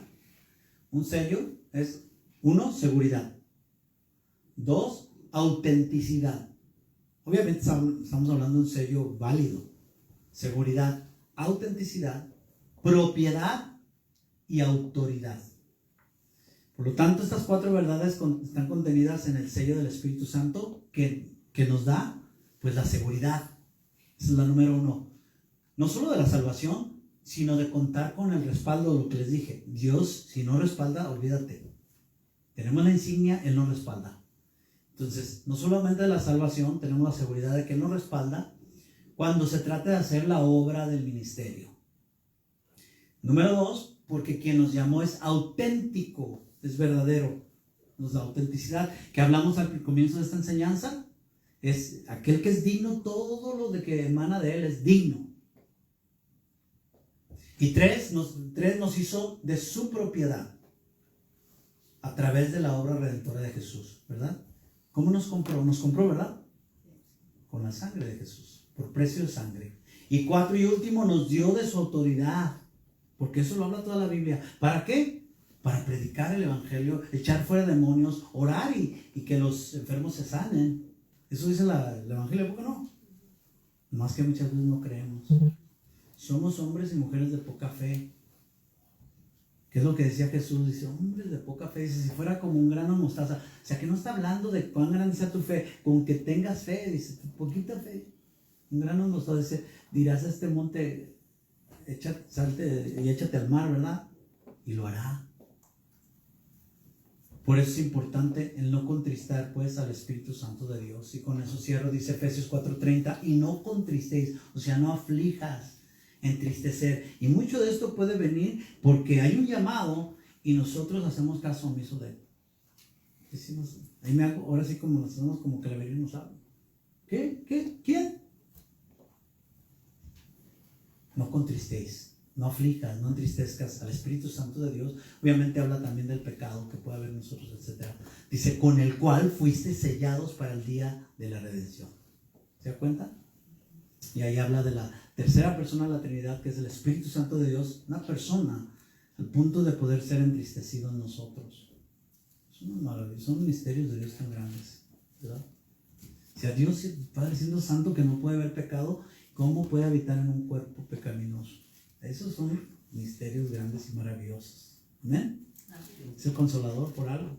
Un sello es 1, seguridad; 2, autenticidad. Obviamente estamos hablando de un sello válido. Seguridad, autenticidad, propiedad y autoridad. Por lo tanto, estas 4 verdades están contenidas en el sello del Espíritu Santo que nos da pues la seguridad. Esa es la número 1. No solo de la salvación, sino de contar con el respaldo de lo que les dije. Dios, si no respalda, olvídate. Tenemos la insignia, Él nos respalda. Entonces, no solamente de la salvación, tenemos la seguridad de que Él nos respalda cuando se trata de hacer la obra del ministerio. Número 2, porque quien nos llamó es auténtico, es verdadero. La autenticidad que hablamos al comienzo de esta enseñanza es aquel que es digno, todo lo de que emana de Él es digno. Y 3 nos hizo de su propiedad a través de la obra redentora de Jesús, ¿verdad? ¿Cómo nos compró? Nos compró, ¿verdad? Con la sangre de Jesús, por precio de sangre. Y 4 y último, nos dio de su autoridad, porque eso lo habla toda la Biblia. ¿Para qué? Para predicar el evangelio, echar fuera demonios, orar y que los enfermos se sanen. Eso dice el evangelio, ¿por qué no? Más que muchas veces no creemos. Somos hombres y mujeres de poca fe. ¿Qué es lo que decía Jesús? Dice, hombres de poca fe. Dice, si fuera como un grano de mostaza. O sea, que no está hablando de cuán grande sea tu fe, con que tengas fe. Dice, poquita fe. Un grano de mostaza. Dice, dirás a este monte, salte y échate al mar, ¿verdad? Y lo hará. Por eso es importante el no contristar pues al Espíritu Santo de Dios. Y con eso cierro, dice Efesios 4:30, y no contristéis, o sea, no aflijas, entristecer. Y mucho de esto puede venir porque hay un llamado y nosotros hacemos caso omiso de él. Decimos, ahí me hago, ahora sí como nos hacemos como que la Biblia nos habla. ¿Qué? ¿Quién? No contristéis. No aflijas, no entristezcas al Espíritu Santo de Dios. Obviamente habla también del pecado que puede haber en nosotros, etc. Dice, con el cual fuiste sellados para el día de la redención. ¿Se da cuenta? Y ahí habla de la tercera persona de la Trinidad, que es el Espíritu Santo de Dios, una persona al punto de poder ser entristecido en nosotros. Son maravillosos, son misterios de Dios tan grandes, ¿verdad? O sea, Dios, Padre siendo santo, que no puede haber pecado, ¿cómo puede habitar en un cuerpo pecaminoso? Esos son misterios grandes y maravillosos. ¿Amén? Es el consolador por algo.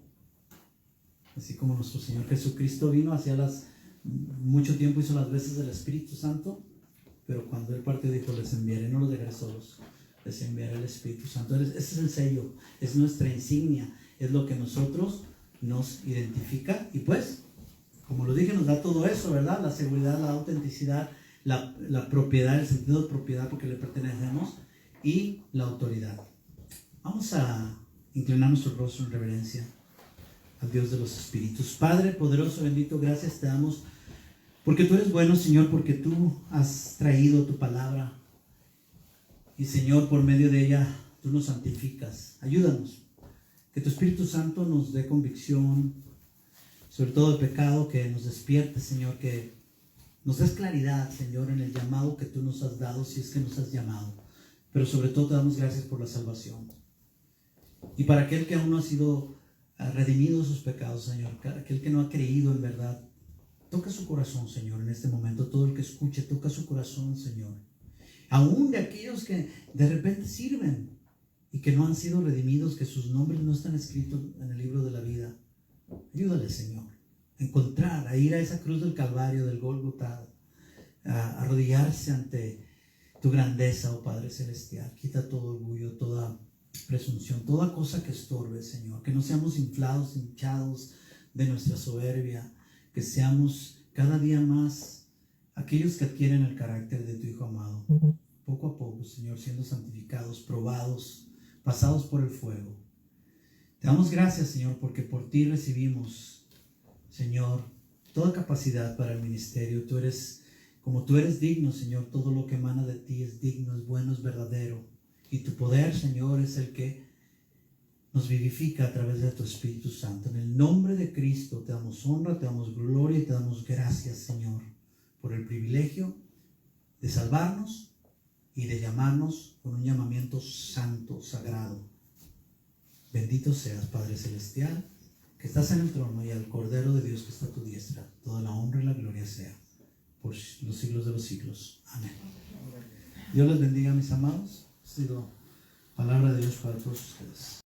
Así como nuestro Señor Jesucristo vino mucho tiempo, hizo las veces del Espíritu Santo, pero cuando Él partió dijo, les enviaré, no los dejaré solos, les enviaré el Espíritu Santo. Ese es el sello, es nuestra insignia, es lo que nosotros nos identifica. Y pues, como lo dije, nos da todo eso, ¿verdad? La seguridad, la autenticidad, la propiedad, el sentido de propiedad porque le pertenecemos, y la autoridad. Vamos a inclinar nuestro rostro en reverencia al Dios de los espíritus. Padre poderoso, bendito, gracias te damos porque tú eres bueno, Señor, porque tú has traído tu palabra y, Señor, por medio de ella tú nos santificas. Ayúdanos, que tu Espíritu Santo nos dé convicción, sobre todo de pecado, que nos despierte, Señor, que nos des claridad, Señor, en el llamado que tú nos has dado, si es que nos has llamado. Pero sobre todo te damos gracias por la salvación. Y para aquel que aún no ha sido redimido de sus pecados, Señor, aquel que no ha creído en verdad, toca su corazón, Señor, en este momento. Todo el que escuche, toca su corazón, Señor. Aún de aquellos que de repente sirven y que no han sido redimidos, que sus nombres no están escritos en el libro de la vida. Ayúdale, Señor, a encontrar, a ir a esa cruz del Calvario, del Gólgota, a arrodillarse ante tu grandeza, oh Padre Celestial. Quita todo orgullo, toda presunción, toda cosa que estorbe, Señor. Que no seamos inflados, hinchados de nuestra soberbia, que seamos cada día más aquellos que adquieren el carácter de tu Hijo amado. Poco a poco, Señor, siendo santificados, probados, pasados por el fuego. Te damos gracias, Señor, porque por ti recibimos, Señor, toda capacidad para el ministerio. Como tú eres digno, Señor, todo lo que emana de ti es digno, es bueno, es verdadero. Y tu poder, Señor, es el que nos vivifica a través de tu Espíritu Santo. En el nombre de Cristo te damos honra, te damos gloria y te damos gracias, Señor, por el privilegio de salvarnos y de llamarnos con un llamamiento santo, sagrado. Bendito seas, Padre Celestial, que estás en el trono, y al Cordero de Dios que está a tu diestra. Toda la honra y la gloria sea por los siglos de los siglos. Amén. Dios les bendiga, mis amados. Ha sido palabra de Dios para todos ustedes.